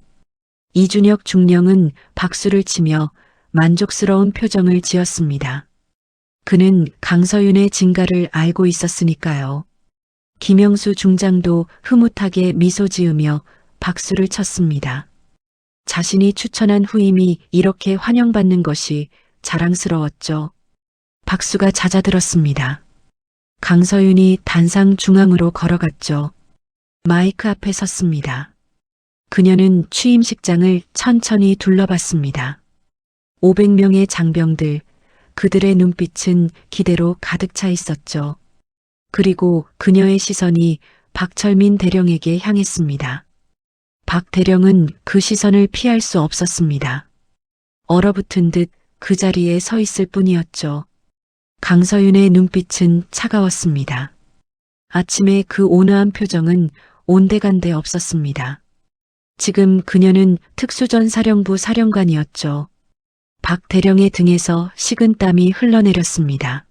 이준혁 중령은 박수를 치며 만족스러운 표정을 지었습니다. 그는 강서윤의 진가를 알고 있었으니까요. 김영수 중장도 흐뭇하게 미소 지으며 박수를 쳤습니다. 자신이 추천한 후임이 이렇게 환영받는 것이 자랑스러웠죠. 박수가 잦아들었습니다. 강서윤이 단상 중앙으로 걸어갔죠. 마이크 앞에 섰습니다. 그녀는 취임식장을 천천히 둘러봤습니다. 500명의 장병들, 그들의 눈빛은 기대로 가득 차 있었죠. 그리고 그녀의 시선이 박철민 대령에게 향했습니다. 박 대령은 그 시선을 피할 수 없었습니다. 얼어붙은 듯 그 자리에 서 있을 뿐이었죠. 강서윤의 눈빛은 차가웠습니다. 아침에 그 온화한 표정은 온데간데 없었습니다. 지금 그녀는 특수전 사령부 사령관이었죠. 박 대령의 등에서 식은 땀이 흘러내렸습니다.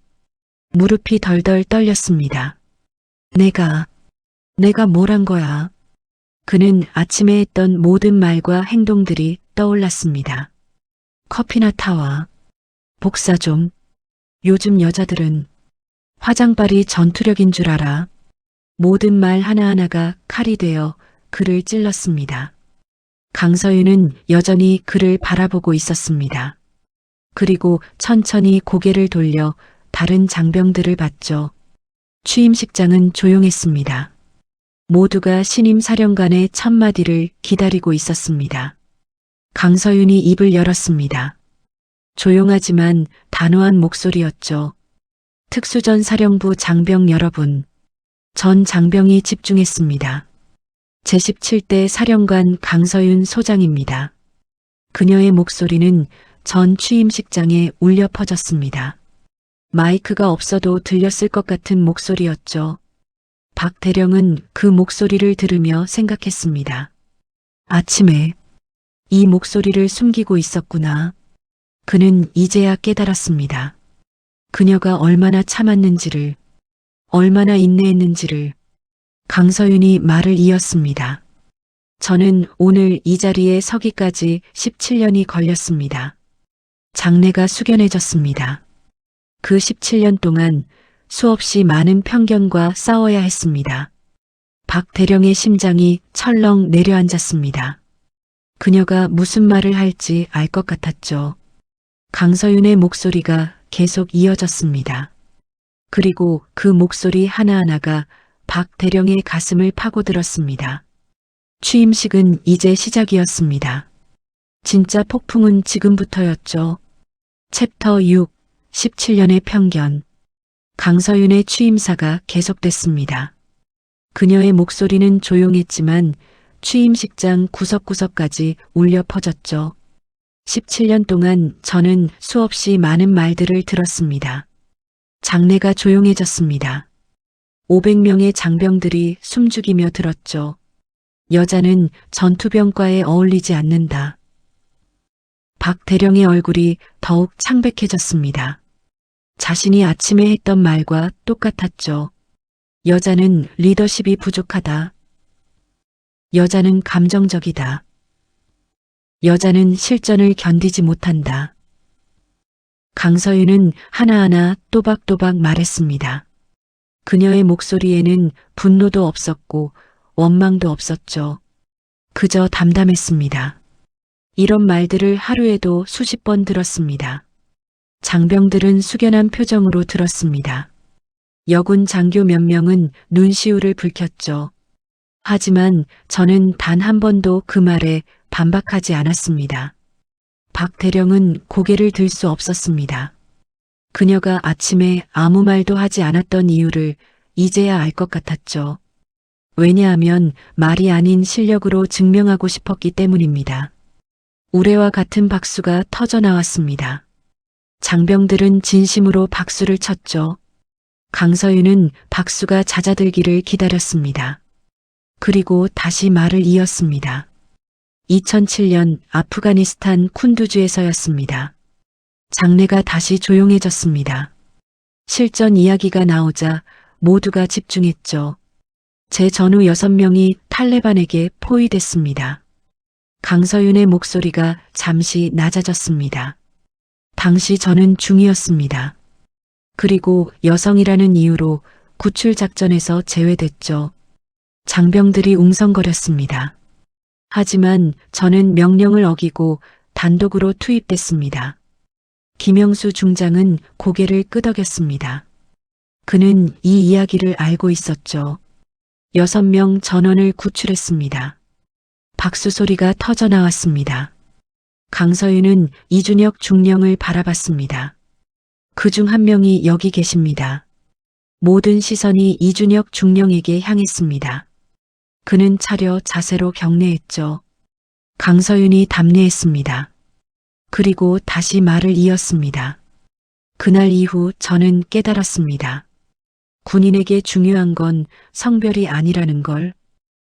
무릎이 덜덜 떨렸습니다. 내가 뭘 한 거야? 그는 아침에 했던 모든 말과 행동들이 떠올랐습니다. 커피나 타와. 복사 좀. 요즘 여자들은 화장빨이 전투력인 줄 알아. 모든 말 하나하나가 칼이 되어 그를 찔렀습니다. 강서윤은 여전히 그를 바라보고 있었습니다. 그리고 천천히 고개를 돌려 다른 장병들을 봤죠. 취임식장은 조용했습니다. 모두가 신임 사령관의 첫마디를 기다리고 있었습니다. 강서윤이 입을 열었습니다. 조용하지만 단호한 목소리였죠. 특수전 사령부 장병 여러분. 전 장병이 집중했습니다. 제17대 사령관 강서윤 소장입니다. 그녀의 목소리는 전 취임식장에 울려 퍼졌습니다. 마이크가 없어도 들렸을 것 같은 목소리였죠. 박 대령은 그 목소리를 들으며 생각했습니다. 아침에 이 목소리를 숨기고 있었구나. 그는 이제야 깨달았습니다. 그녀가 얼마나 참았는지를, 얼마나 인내했는지를. 강서윤이 말을 이었습니다. 저는 오늘 이 자리에 서기까지 17년이 걸렸습니다. 장내가 숙연해졌습니다. 그 17년 동안 수없이 많은 편견과 싸워야 했습니다. 박 대령의 심장이 철렁 내려앉았습니다. 그녀가 무슨 말을 할지 알 것 같았죠. 강서윤의 목소리가 계속 이어졌습니다. 그리고 그 목소리 하나하나가 박 대령의 가슴을 파고들었습니다. 취임식은 이제 시작이었습니다. 진짜 폭풍은 지금부터였죠. 챕터 6, 17년의 편견. 강서윤의 취임사가 계속됐습니다. 그녀의 목소리는 조용했지만 취임식장 구석구석까지 울려 퍼졌죠. 17년 동안 저는 수없이 많은 말들을 들었습니다. 장내가 조용해졌습니다. 500명의 장병들이 숨죽이며 들었죠. 여자는 전투병과에 어울리지 않는다. 박 대령의 얼굴이 더욱 창백해졌습니다. 자신이 아침에 했던 말과 똑같았죠. 여자는 리더십이 부족하다. 여자는 감정적이다. 여자는 실전을 견디지 못한다. 강서윤은 하나하나 또박또박 말했습니다. 그녀의 목소리에는 분노도 없었고 원망도 없었죠. 그저 담담했습니다. 이런 말들을 하루에도 수십 번 들었습니다. 장병들은 숙연한 표정으로 들었습니다. 여군 장교 몇 명은 눈시울을 붉혔죠. 하지만 저는 단 한 번도 그 말에 반박하지 않았습니다. 박 대령은 고개를 들 수 없었습니다. 그녀가 아침에 아무 말도 하지 않았던 이유를 이제야 알 것 같았죠. 왜냐하면 말이 아닌 실력으로 증명하고 싶었기 때문입니다. 우레와 같은 박수가 터져 나왔습니다. 장병들은 진심으로 박수를 쳤죠. 강서윤은 박수가 잦아들기를 기다렸습니다. 그리고 다시 말을 이었습니다. 2007년 아프가니스탄 쿤두주에서였습니다. 장내가 다시 조용해졌습니다. 실전 이야기가 나오자 모두가 집중했죠. 제 전우 6명이 탈레반에게 포위됐습니다. 강서윤의 목소리가 잠시 낮아졌습니다. 당시 저는 중이었습니다. 그리고 여성이라는 이유로 구출 작전에서 제외됐죠. 장병들이 웅성거렸습니다. 하지만 저는 명령을 어기고 단독으로 투입됐습니다. 김영수 중장은 고개를 끄덕였습니다. 그는 이 이야기를 알고 있었죠. 6명 전원을 구출했습니다. 박수 소리가 터져 나왔습니다. 강서윤은 이준혁 중령을 바라봤습니다. 그중 한 명이 여기 계십니다. 모든 시선이 이준혁 중령에게 향했습니다. 그는 차려 자세로 경례했죠. 강서윤이 답례했습니다. 그리고 다시 말을 이었습니다. 그날 이후 저는 깨달았습니다. 군인에게 중요한 건 성별이 아니라는 걸,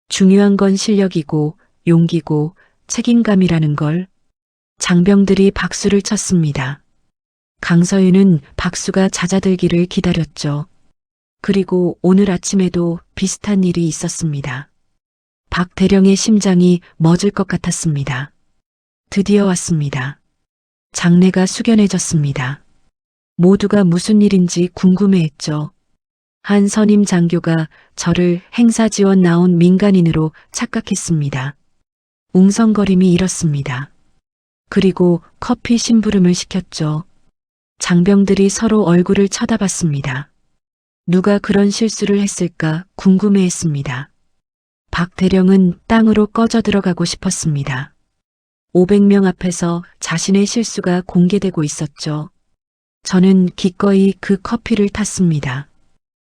중요한 건 실력이고 용기고 책임감이라는 걸. 장병들이 박수를 쳤습니다. 강서윤은 박수가 잦아들기를 기다렸죠. 그리고 오늘 아침에도 비슷한 일이 있었습니다. 박 대령의 심장이 멎을 것 같았습니다. 드디어 왔습니다. 장내가 숙연해졌습니다. 모두가 무슨 일인지 궁금해했죠. 한 선임 장교가 저를 행사 지원 나온 민간인으로 착각했습니다. 웅성거림이 일었습니다. 그리고 커피 심부름을 시켰죠. 장병들이 서로 얼굴을 쳐다봤습니다. 누가 그런 실수를 했을까 궁금해했습니다. 박 대령은 땅으로 꺼져 들어가고 싶었습니다. 500명 앞에서 자신의 실수가 공개되고 있었죠. 저는 기꺼이 그 커피를 탔습니다.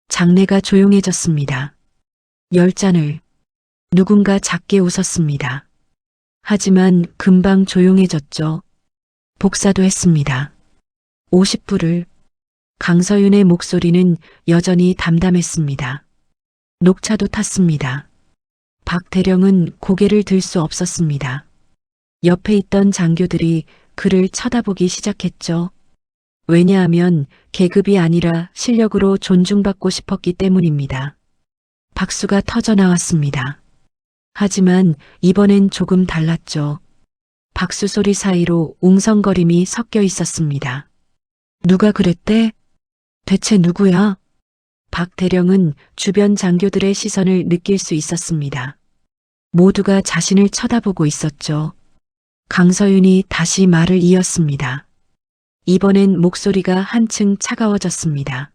장내가 조용해졌습니다. 10잔을. 누군가 작게 웃었습니다. 하지만 금방 조용해졌죠. 복사도 했습니다. 50불을. 강서윤의 목소리는 여전히 담담했습니다. 녹차도 탔습니다. 박 대령은 고개를 들 수 없었습니다. 옆에 있던 장교들이 그를 쳐다보기 시작했죠. 왜냐하면 계급이 아니라 실력으로 존중받고 싶었기 때문입니다. 박수가 터져 나왔습니다. 하지만 이번엔 조금 달랐죠. 박수 소리 사이로 웅성거림이 섞여 있었습니다. 누가 그랬대? 대체 누구야? 박 대령은 주변 장교들의 시선을 느낄 수 있었습니다. 모두가 자신을 쳐다보고 있었죠. 강서윤이 다시 말을 이었습니다. 이번엔 목소리가 한층 차가워졌습니다.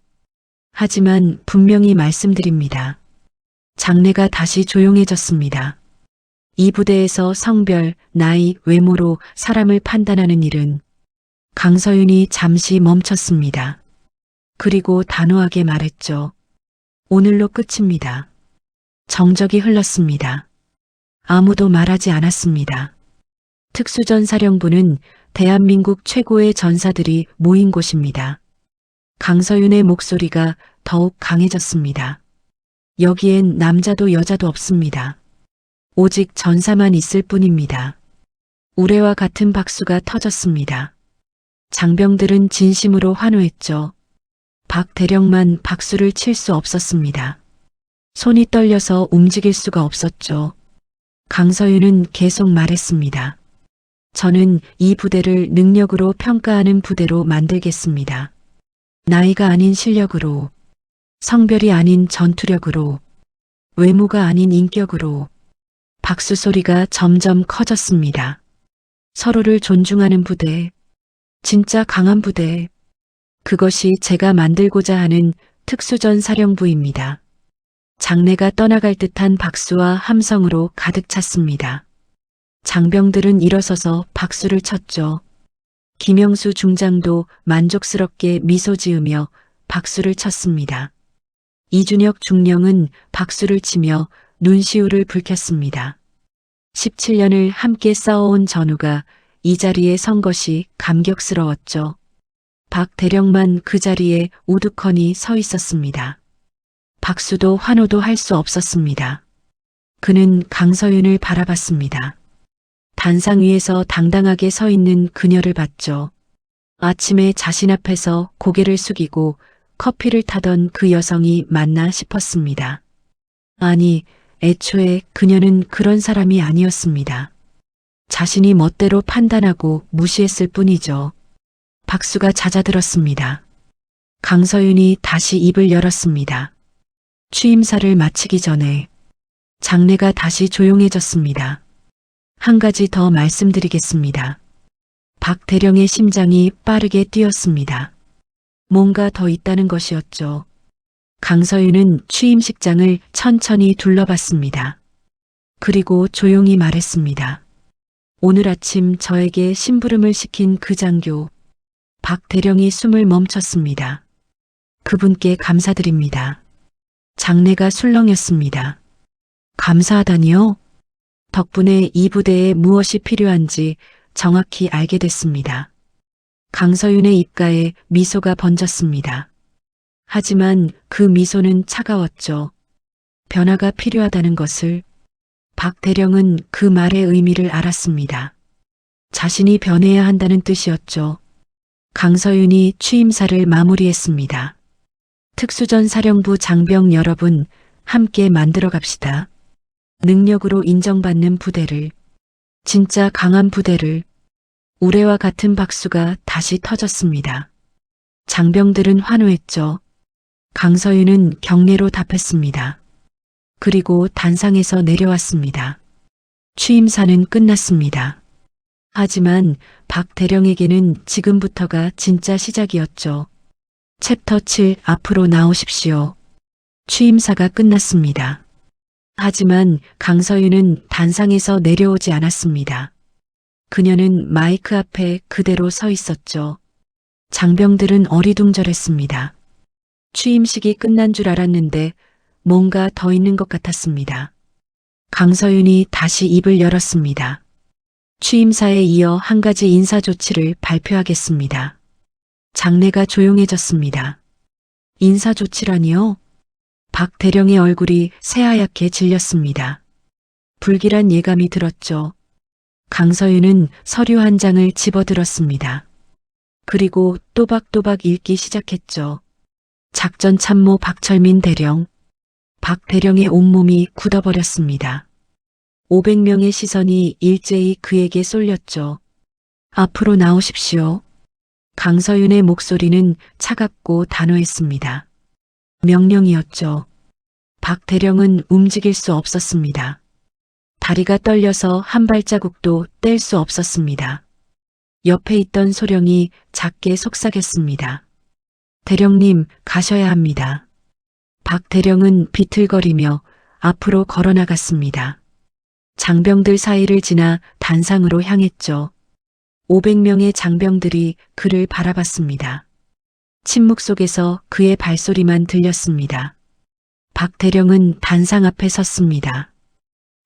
하지만 분명히 말씀드립니다. 장내가 다시 조용해졌습니다. 이 부대에서 성별, 나이, 외모로 사람을 판단하는 일은. 강서윤이 잠시 멈췄습니다. 그리고 단호하게 말했죠. 오늘로 끝입니다. 정적이 흘렀습니다. 아무도 말하지 않았습니다. 특수전사령부는 대한민국 최고의 전사들이 모인 곳입니다. 강서윤의 목소리가 더욱 강해졌습니다. 여기엔 남자도 여자도 없습니다. 오직 전사만 있을 뿐입니다. 우레와 같은 박수가 터졌습니다. 장병들은 진심으로 환호했죠. 박 대령만 박수를 칠 수 없었습니다. 손이 떨려서 움직일 수가 없었죠. 강서윤은 계속 말했습니다. 저는 이 부대를 능력으로 평가하는 부대로 만들겠습니다. 나이가 아닌 실력으로, 성별이 아닌 전투력으로, 외모가 아닌 인격으로. 박수 소리가 점점 커졌습니다. 서로를 존중하는 부대, 진짜 강한 부대. 그것이 제가 만들고자 하는 특수전 사령부입니다. 장내가 떠나갈 듯한 박수와 함성으로 가득 찼습니다. 장병들은 일어서서 박수를 쳤죠. 김영수 중장도 만족스럽게 미소 지으며 박수를 쳤습니다. 이준혁 중령은 박수를 치며 눈시울을 붉혔습니다. 17년을 함께 싸워온 전우가 이 자리에 선 것이 감격스러웠죠. 박 대령만 그 자리에 우두커니 서 있었습니다. 박수도 환호도 할 수 없었습니다. 그는 강서윤을 바라봤습니다. 단상 위에서 당당하게 서 있는 그녀를 봤죠. 아침에 자신 앞에서 고개를 숙이고 커피를 타던 그 여성이 맞나 싶었습니다. 아니, 애초에 그녀는 그런 사람이 아니었습니다. 자신이 멋대로 판단하고 무시했을 뿐이죠. 박수가 잦아들었습니다. 강서윤이 다시 입을 열었습니다. 취임사를 마치기 전에 장내가 다시 조용해졌습니다. 한 가지 더 말씀드리겠습니다. 박 대령의 심장이 빠르게 뛰었습니다. 뭔가 더 있다는 것이었죠. 강서윤은 취임식장을 천천히 둘러봤습니다. 그리고 조용히 말했습니다. 오늘 아침 저에게 심부름을 시킨 그 장교, 박 대령이 숨을 멈췄습니다. 그분께 감사드립니다. 장내가 술렁였습니다. 감사하다니요? 덕분에 이 부대에 무엇이 필요한지 정확히 알게 됐습니다. 강서윤의 입가에 미소가 번졌습니다. 하지만 그 미소는 차가웠죠. 변화가 필요하다는 것을. 박 대령은 그 말의 의미를 알았습니다. 자신이 변해야 한다는 뜻이었죠. 강서윤이 취임사를 마무리했습니다. 특수전 사령부 장병 여러분, 함께 만들어 갑시다. 능력으로 인정받는 부대를, 진짜 강한 부대를. 우레와 같은 박수가 다시 터졌습니다. 장병들은 환호했죠. 강서윤은 경례로 답했습니다. 그리고 단상에서 내려왔습니다. 취임사는 끝났습니다. 하지만 박 대령에게는 지금부터가 진짜 시작이었죠. 챕터 7 앞으로 나오십시오. 취임사가 끝났습니다. 하지만 강서윤은 단상에서 내려오지 않았습니다. 그녀는 마이크 앞에 그대로 서 있었죠. 장병들은 어리둥절했습니다. 취임식이 끝난 줄 알았는데 뭔가 더 있는 것 같았습니다. 강서윤이 다시 입을 열었습니다. 취임사에 이어 한 가지 인사 조치를 발표하겠습니다. 장내가 조용해졌습니다. 인사 조치라니요? 박 대령의 얼굴이 새하얗게 질렸습니다. 불길한 예감이 들었죠. 강서윤은 서류 한 장을 집어들었습니다. 그리고 또박또박 읽기 시작했죠. 작전 참모 박철민 대령. 박 대령의 온몸이 굳어버렸습니다. 500명의 시선이 일제히 그에게 쏠렸죠. 앞으로 나오십시오. 강서윤의 목소리는 차갑고 단호했습니다. 명령이었죠. 박 대령은 움직일 수 없었습니다. 다리가 떨려서 한 발자국도 뗄 수 없었습니다. 옆에 있던 소령이 작게 속삭였습니다. 대령님, 가셔야 합니다. 박 대령은 비틀거리며 앞으로 걸어나갔습니다. 장병들 사이를 지나 단상으로 향했죠. 500명의 장병들이 그를 바라봤습니다. 침묵 속에서 그의 발소리만 들렸습니다. 박 대령은 단상 앞에 섰습니다.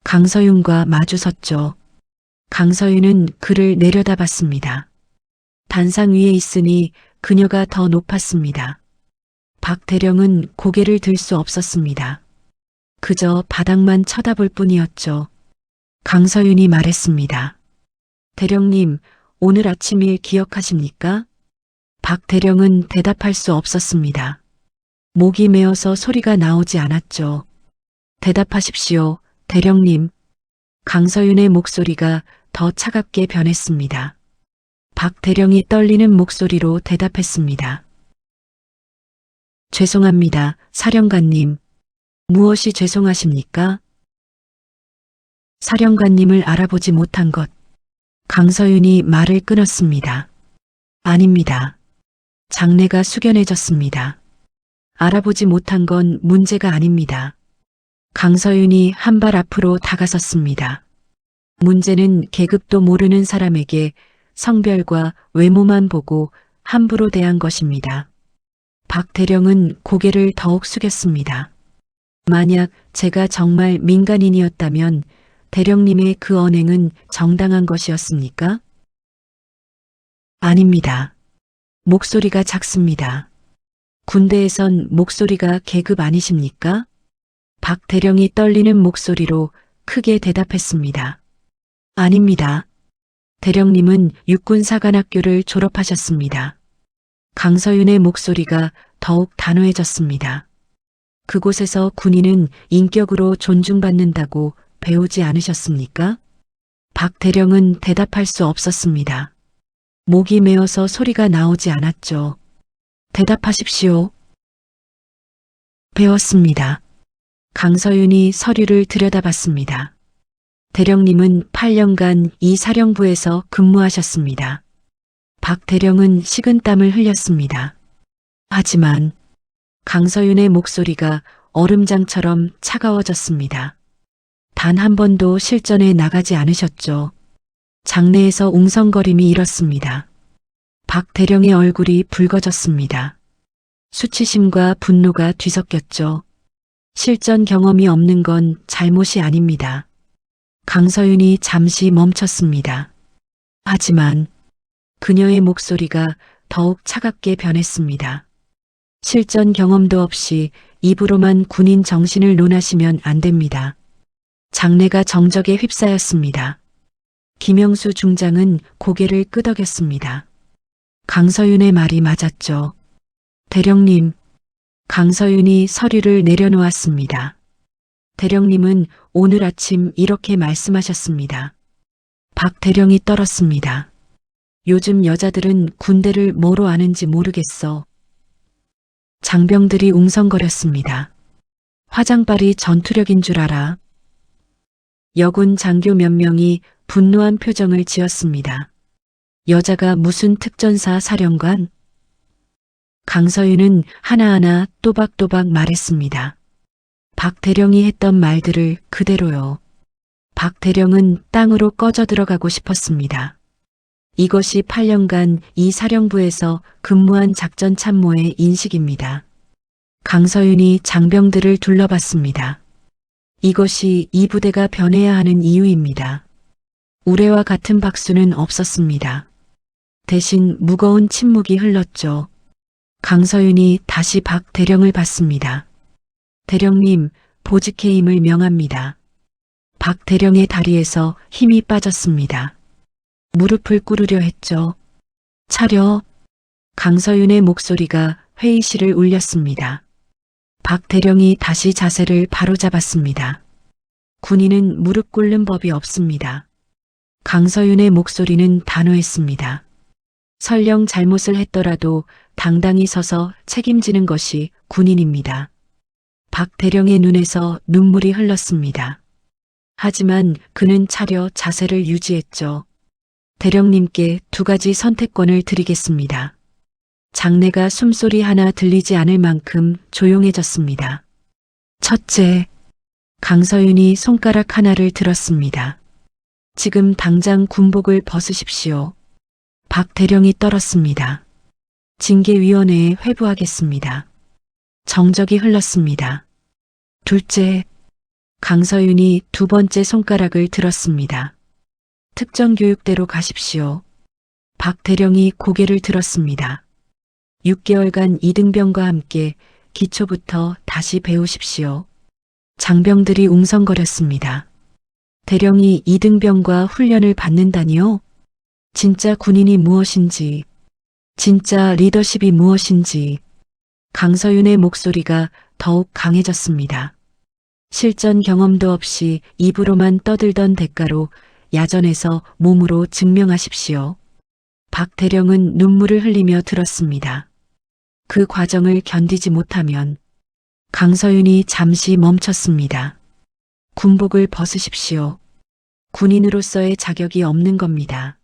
강서윤과 마주 섰죠. 강서윤은 그를 내려다봤습니다. 단상 위에 있으니 그녀가 더 높았습니다. 박 대령은 고개를 들 수 없었습니다. 그저 바닥만 쳐다볼 뿐이었죠. 강서윤이 말했습니다. 대령님, 오늘 아침 일 기억하십니까? 박 대령은 대답할 수 없었습니다. 목이 메어서 소리가 나오지 않았죠. 대답하십시오, 대령님. 강서윤의 목소리가 더 차갑게 변했습니다. 박 대령이 떨리는 목소리로 대답했습니다. 죄송합니다, 사령관님. 무엇이 죄송하십니까? 사령관님을 알아보지 못한 것. 강서윤이 말을 끊었습니다. 아닙니다. 장내가 숙연해졌습니다. 알아보지 못한 건 문제가 아닙니다. 강서윤이 한 발 앞으로 다가섰습니다. 문제는 계급도 모르는 사람에게 성별과 외모만 보고 함부로 대한 것입니다. 박 대령은 고개를 더욱 숙였습니다. 만약 제가 정말 민간인이었다면 대령님의 그 언행은 정당한 것이었습니까? 아닙니다. 목소리가 작습니다. 군대에선 목소리가 계급 아니십니까? 박 대령이 떨리는 목소리로 크게 대답했습니다. 아닙니다. 대령님은 육군사관학교를 졸업하셨습니다. 강서윤의 목소리가 더욱 단호해졌습니다. 그곳에서 군인은 인격으로 존중받는다고 배우지 않으셨습니까? 박 대령은 대답할 수 없었습니다. 목이 메어서 소리가 나오지 않았죠. 대답하십시오. 배웠습니다. 강서윤이 서류를 들여다봤습니다. 대령님은 8년간 이 사령부에서 근무하셨습니다. 박 대령은 식은땀을 흘렸습니다. 하지만 강서윤의 목소리가 얼음장처럼 차가워졌습니다. 단 한 번도 실전에 나가지 않으셨죠. 장내에서 웅성거림이 일었습니다. 박 대령의 얼굴이 붉어졌습니다. 수치심과 분노가 뒤섞였죠. 실전 경험이 없는 건 잘못이 아닙니다. 강서윤이 잠시 멈췄습니다. 하지만 그녀의 목소리가 더욱 차갑게 변했습니다. 실전 경험도 없이 입으로만 군인 정신을 논하시면 안 됩니다. 장내가 정적에 휩싸였습니다. 김영수 중장은 고개를 끄덕였습니다. 강서윤의 말이 맞았죠. 대령님, 강서윤이 서류를 내려놓았습니다. 대령님은 오늘 아침 이렇게 말씀하셨습니다. 박 대령이 떨었습니다. 요즘 여자들은 군대를 뭐로 아는지 모르겠어. 장병들이 웅성거렸습니다. 화장발이 전투력인 줄 알아. 여군 장교 몇 명이 분노한 표정을 지었습니다. 여자가 무슨 특전사 사령관? 강서윤은 하나하나 또박또박 말했습니다. 박 대령이 했던 말들을 그대로요. 박 대령은 땅으로 꺼져 들어가고 싶었습니다. 이것이 8년간 이 사령부에서 근무한 작전 참모의 인식입니다. 강서윤이 장병들을 둘러봤습니다. 이것이 이 부대가 변해야 하는 이유입니다. 우레와 같은 박수는 없었습니다. 대신 무거운 침묵이 흘렀죠. 강서윤이 다시 박 대령을 봤습니다. 대령님, 보직해임을 명합니다. 박 대령의 다리에서 힘이 빠졌습니다. 무릎을 꿇으려 했죠. 차려. 강서윤의 목소리가 회의실을 울렸습니다. 박 대령이 다시 자세를 바로잡았습니다. 군인은 무릎 꿇는 법이 없습니다. 강서윤의 목소리는 단호했습니다. 설령 잘못을 했더라도 당당히 서서 책임지는 것이 군인입니다. 박 대령의 눈에서 눈물이 흘렀습니다. 하지만 그는 차려 자세를 유지했죠. 대령님께 2가지 선택권을 드리겠습니다. 장내가 숨소리 하나 들리지 않을 만큼 조용해졌습니다. 첫째, 강서윤이 손가락 하나를 들었습니다. 지금 당장 군복을 벗으십시오. 박 대령이 떨었습니다. 징계위원회에 회부하겠습니다. 정적이 흘렀습니다. 둘째, 강서윤이 2번째 손가락을 들었습니다. 특정교육대로 가십시오. 박 대령이 고개를 들었습니다. 6개월간 이등병과 함께 기초부터 다시 배우십시오. 장병들이 웅성거렸습니다. 대령이 이등병과 훈련을 받는다니요? 진짜 군인이 무엇인지, 진짜 리더십이 무엇인지, 강서윤의 목소리가 더욱 강해졌습니다. 실전 경험도 없이 입으로만 떠들던 대가로 야전에서 몸으로 증명하십시오. 박 대령은 눈물을 흘리며 들었습니다. 그 과정을 견디지 못하면 강서윤이 잠시 멈췄습니다. 군복을 벗으십시오. 군인으로서의 자격이 없는 겁니다.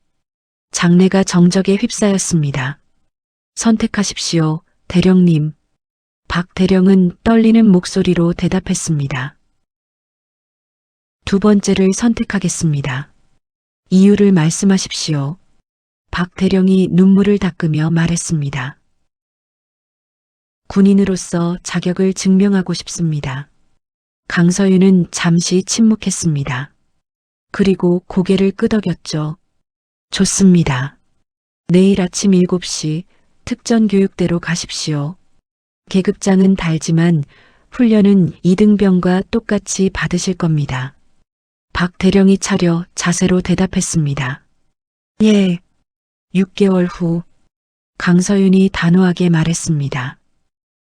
장내가 정적에 휩싸였습니다. 선택하십시오, 대령님. 박 대령은 떨리는 목소리로 대답했습니다. 두 번째를 선택하겠습니다. 이유를 말씀하십시오. 박 대령이 눈물을 닦으며 말했습니다. 군인으로서 자격을 증명하고 싶습니다. 강서윤은 잠시 침묵했습니다. 그리고 고개를 끄덕였죠. 좋습니다. 내일 아침 7시 특전교육대로 가십시오. 계급장은 달지만 훈련은 이등병과 똑같이 받으실 겁니다. 박 대령이 차려 자세로 대답했습니다. 예. 6개월 후 강서윤이 단호하게 말했습니다.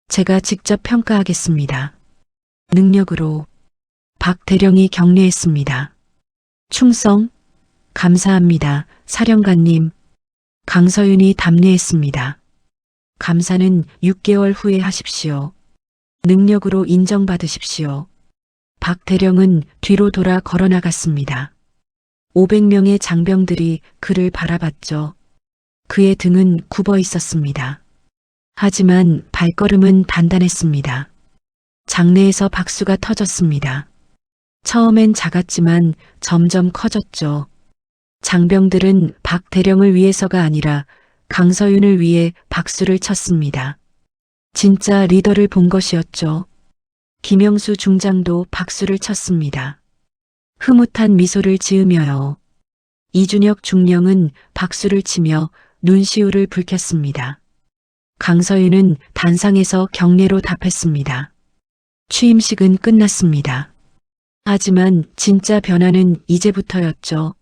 제가 직접 평가하겠습니다. 능력으로. 박 대령이 격려했습니다. 충성? 감사합니다, 사령관님. 강서윤이 답례했습니다. 감사는 6개월 후에 하십시오. 능력으로 인정받으십시오. 박 대령은 뒤로 돌아 걸어나갔습니다. 500명의 장병들이 그를 바라봤죠. 그의 등은 굽어 있었습니다. 하지만 발걸음은 단단했습니다. 장내에서 박수가 터졌습니다. 처음엔 작았지만 점점 커졌죠. 장병들은 박 대령을 위해서가 아니라 강서윤을 위해 박수를 쳤습니다. 진짜 리더를 본 것이었죠. 김영수 중장도 박수를 쳤습니다. 흐뭇한 미소를 지으며요. 이준혁 중령은 박수를 치며 눈시울을 붉혔습니다. 강서윤은 단상에서 경례로 답했습니다. 취임식은 끝났습니다. 하지만 진짜 변화는 이제부터였죠.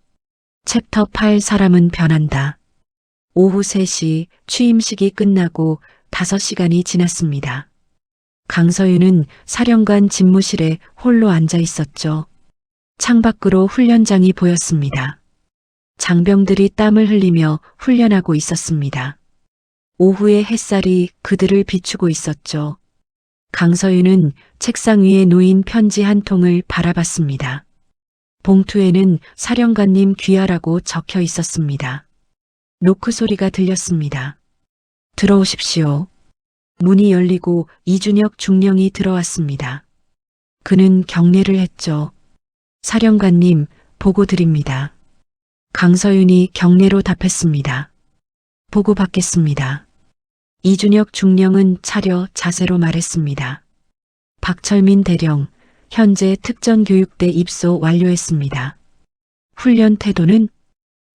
챕터 8 사람은 변한다. 오후 3시 취임식이 끝나고 5시간이 지났습니다. 강서윤은 사령관 집무실에 홀로 앉아 있었죠. 창밖으로 훈련장이 보였습니다. 장병들이 땀을 흘리며 훈련하고 있었습니다. 오후의 햇살이 그들을 비추고 있었죠. 강서윤은 책상 위에 놓인 편지 한 통을 바라봤습니다. 봉투에는 사령관님 귀하라고 적혀 있었습니다. 노크 소리가 들렸습니다. 들어오십시오. 문이 열리고 이준혁 중령이 들어왔습니다. 그는 경례를 했죠. 사령관님, 보고 드립니다. 강서윤이 경례로 답했습니다. 보고 받겠습니다. 이준혁 중령은 차려 자세로 말했습니다. 박철민 대령, 현재 특전교육대 입소 완료했습니다. 훈련 태도는?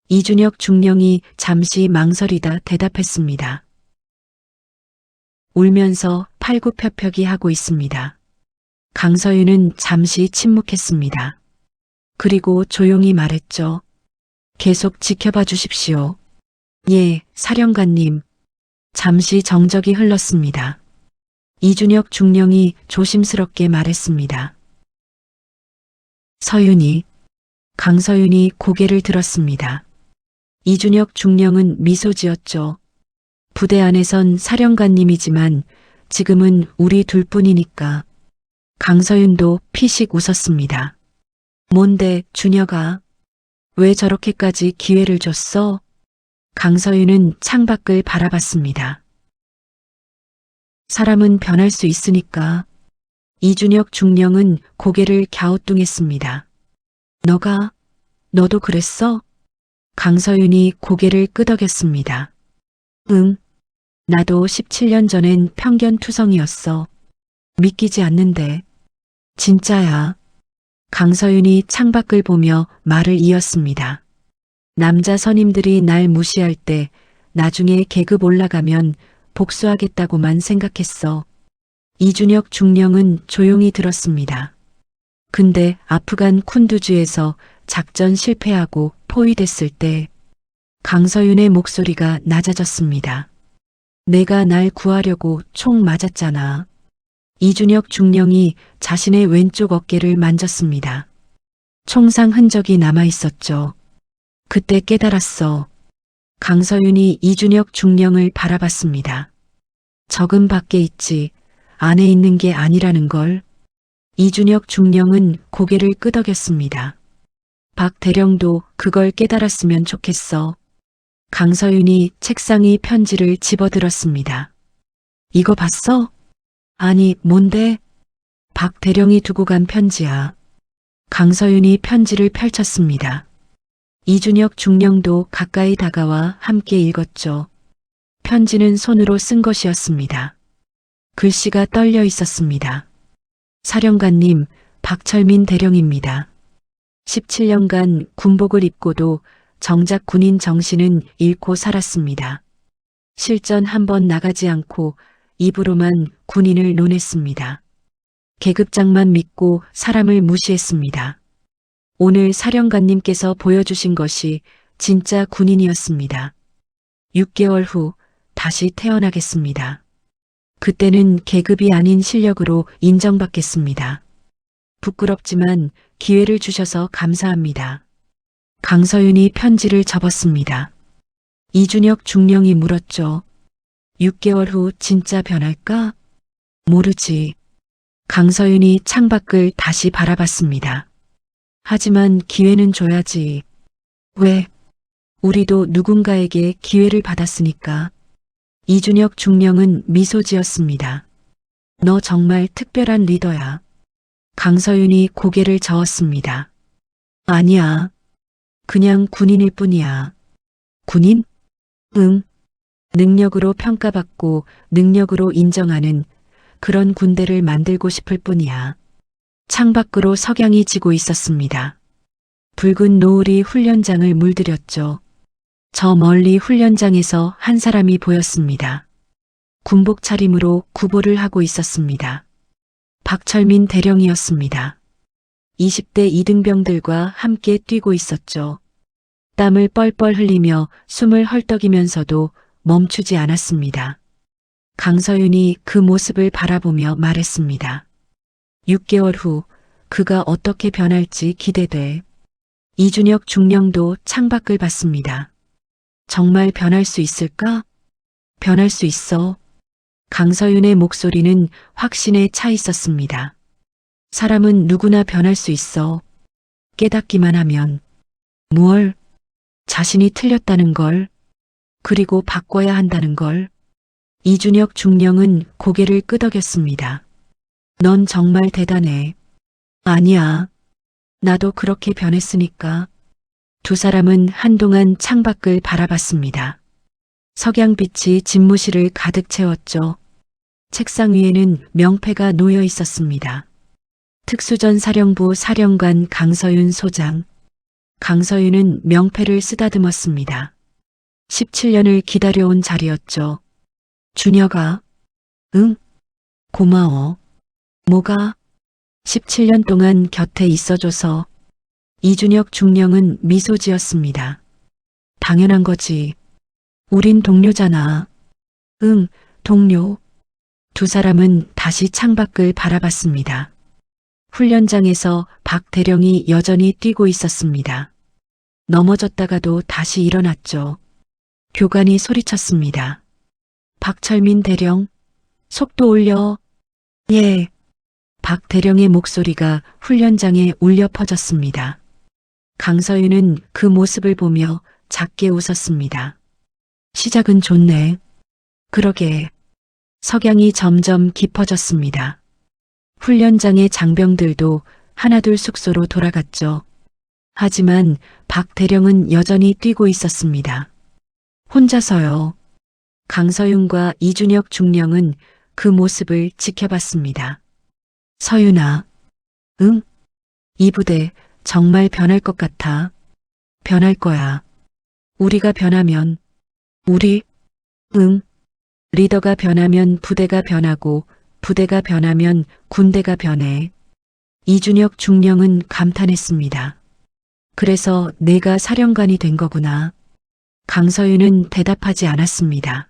이준혁 중령이 잠시 망설이다 대답했습니다. 울면서 팔굽혀펴기 하고 있습니다. 강서윤은 잠시 침묵했습니다. 그리고 조용히 말했죠. 계속 지켜봐 주십시오. 예, 사령관님. 잠시 정적이 흘렀습니다. 이준혁 중령이 조심스럽게 말했습니다. 서윤이. 강서윤이 고개를 들었습니다. 이준혁 중령은 미소 지었죠. 부대 안에선 사령관님이지만 지금은 우리 둘뿐이니까. 강서윤도 피식 웃었습니다. 뭔데, 준혁아? 왜 저렇게까지 기회를 줬어? 강서윤은 창밖을 바라봤습니다. 사람은 변할 수 있으니까. 이준혁 중령은 고개를 갸우뚱했습니다. 너도 그랬어? 강서윤이 고개를 끄덕였습니다. 응. 나도 17년 전엔 편견투성이었어. 믿기지 않는데. 진짜야. 강서윤이 창밖을 보며 말을 이었습니다. 남자 선임들이 날 무시할 때 나중에 계급 올라가면 복수하겠다고만 생각했어. 이준혁 중령은 조용히 들었습니다. 근데 아프간 쿤두즈에서 작전 실패하고 포위됐을 때 강서윤의 목소리가 낮아졌습니다. 내가 날 구하려고 총 맞았잖아. 이준혁 중령이 자신의 왼쪽 어깨를 만졌습니다. 총상 흔적이 남아 있었죠. 그때 깨달았어. 강서윤이 이준혁 중령을 바라봤습니다. 적은 밖에 있지 안에 있는 게 아니라는 걸. 이준혁 중령은 고개를 끄덕였습니다. 박 대령도 그걸 깨달았으면 좋겠어. 강서윤이 책상 위 편지를 집어들었습니다. 이거 봤어? 아니, 뭔데? 박 대령이 두고 간 편지야. 강서윤이 편지를 펼쳤습니다. 이준혁 중령도 가까이 다가와 함께 읽었죠. 편지는 손으로 쓴 것이었습니다. 글씨가 떨려 있었습니다. 사령관님, 박철민 대령입니다. 17년간 군복을 입고도 정작 군인 정신은 잃고 살았습니다. 실전 한 번 나가지 않고 입으로만 군인을 논했습니다. 계급장만 믿고 사람을 무시했습니다. 오늘 사령관님께서 보여주신 것이 진짜 군인이었습니다. 6개월 후 다시 태어나겠습니다. 그때는 계급이 아닌 실력으로 인정받겠습니다. 부끄럽지만 기회를 주셔서 감사합니다. 강서윤이 편지를 접었습니다. 이준혁 중령이 물었죠. 6개월 후 진짜 변할까? 모르지. 강서윤이 창밖을 다시 바라봤습니다. 하지만 기회는 줘야지. 왜? 우리도 누군가에게 기회를 받았으니까. 이준혁 중령은 미소 지었습니다. 너 정말 특별한 리더야. 강서윤이 고개를 저었습니다. 아니야. 그냥 군인일 뿐이야. 군인? 응. 능력으로 평가받고 능력으로 인정하는 그런 군대를 만들고 싶을 뿐이야. 창밖으로 석양이 지고 있었습니다. 붉은 노을이 훈련장을 물들였죠. 저 멀리 훈련장에서 한 사람이 보였습니다. 군복 차림으로 구보를 하고 있었습니다. 박철민 대령이었습니다. 20대 이등병들과 함께 뛰고 있었죠. 땀을 뻘뻘 흘리며 숨을 헐떡이면서도 멈추지 않았습니다. 강서윤이 그 모습을 바라보며 말했습니다. 6개월 후 그가 어떻게 변할지 기대돼. 이준혁 중령도 창밖을 봤습니다. 정말 변할 수 있을까? 변할 수 있어. 강서윤의 목소리는 확신에 차 있었습니다. 사람은 누구나 변할 수 있어. 깨닫기만 하면. 무얼? 자신이 틀렸다는 걸. 그리고 바꿔야 한다는 걸. 이준혁 중령은 고개를 끄덕였습니다. 넌 정말 대단해. 아니야. 나도 그렇게 변했으니까. 두 사람은 한동안 창밖을 바라봤습니다. 석양빛이 집무실을 가득 채웠죠. 책상 위에는 명패가 놓여 있었습니다. 특수전 사령부 사령관 강서윤 소장. 강서윤은 명패를 쓰다듬었습니다. 17년을 기다려온 자리였죠. 준혁아. 응? 고마워. 뭐가? 17년 동안 곁에 있어줘서. 이준혁 중령은 미소 지었습니다. 당연한 거지. 우린 동료잖아. 응, 동료. 두 사람은 다시 창밖을 바라봤습니다. 훈련장에서 박 대령이 여전히 뛰고 있었습니다. 넘어졌다가도 다시 일어났죠. 교관이 소리쳤습니다. 박철민 대령, 속도 올려. 예. 박 대령의 목소리가 훈련장에 울려 퍼졌습니다. 강서윤은 그 모습을 보며 작게 웃었습니다. 시작은 좋네. 그러게. 석양이 점점 깊어졌습니다. 훈련장의 장병들도 하나둘 숙소로 돌아갔죠. 하지만 박 대령은 여전히 뛰고 있었습니다. 혼자서요. 강서윤과 이준혁 중령은 그 모습을 지켜봤습니다. 서윤아. 응? 이 부대 정말 변할 것 같아. 변할 거야. 우리가 변하면. 우리? 응. 리더가 변하면 부대가 변하고 부대가 변하면 군대가 변해. 이준혁 중령은 감탄했습니다. 그래서 내가 사령관이 된 거구나. 강서윤은 대답하지 않았습니다.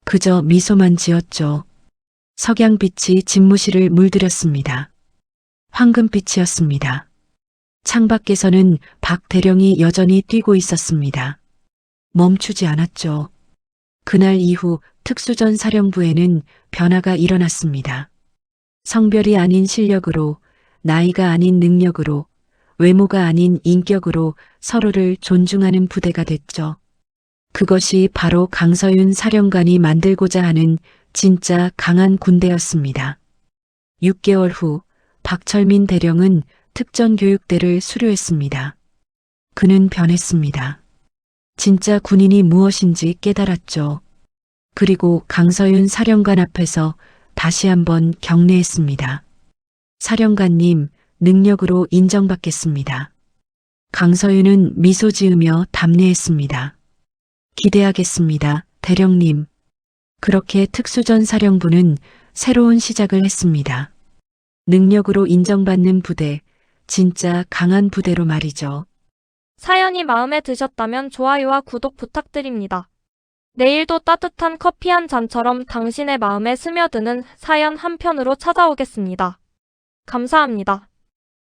그저 미소만 지었죠. 석양빛이 집무실을 물들였습니다. 황금빛이었습니다. 창밖에서는 박 대령이 여전히 뛰고 있었습니다. 멈추지 않았죠. 그날 이후 특수전 사령부에는 변화가 일어났습니다. 성별이 아닌 실력으로, 나이가 아닌 능력으로, 외모가 아닌 인격으로 서로를 존중하는 부대가 됐죠. 그것이 바로 강서윤 사령관이 만들고자 하는 진짜 강한 군대였습니다. 6개월 후 박철민 대령은 특전교육대를 수료했습니다. 그는 변했습니다. 진짜 군인이 무엇인지 깨달았죠. 그리고 강서윤 사령관 앞에서 다시 한번 경례했습니다. 사령관님, 능력으로 인정받겠습니다. 강서윤은 미소 지으며 답례했습니다. 기대하겠습니다, 대령님. 그렇게 특수전 사령부는 새로운 시작을 했습니다. 능력으로 인정받는 부대, 진짜 강한 부대로 말이죠. 사연이 마음에 드셨다면 좋아요와 구독 부탁드립니다. 내일도 따뜻한 커피 한 잔처럼 당신의 마음에 스며드는 사연 한 편으로 찾아오겠습니다. 감사합니다.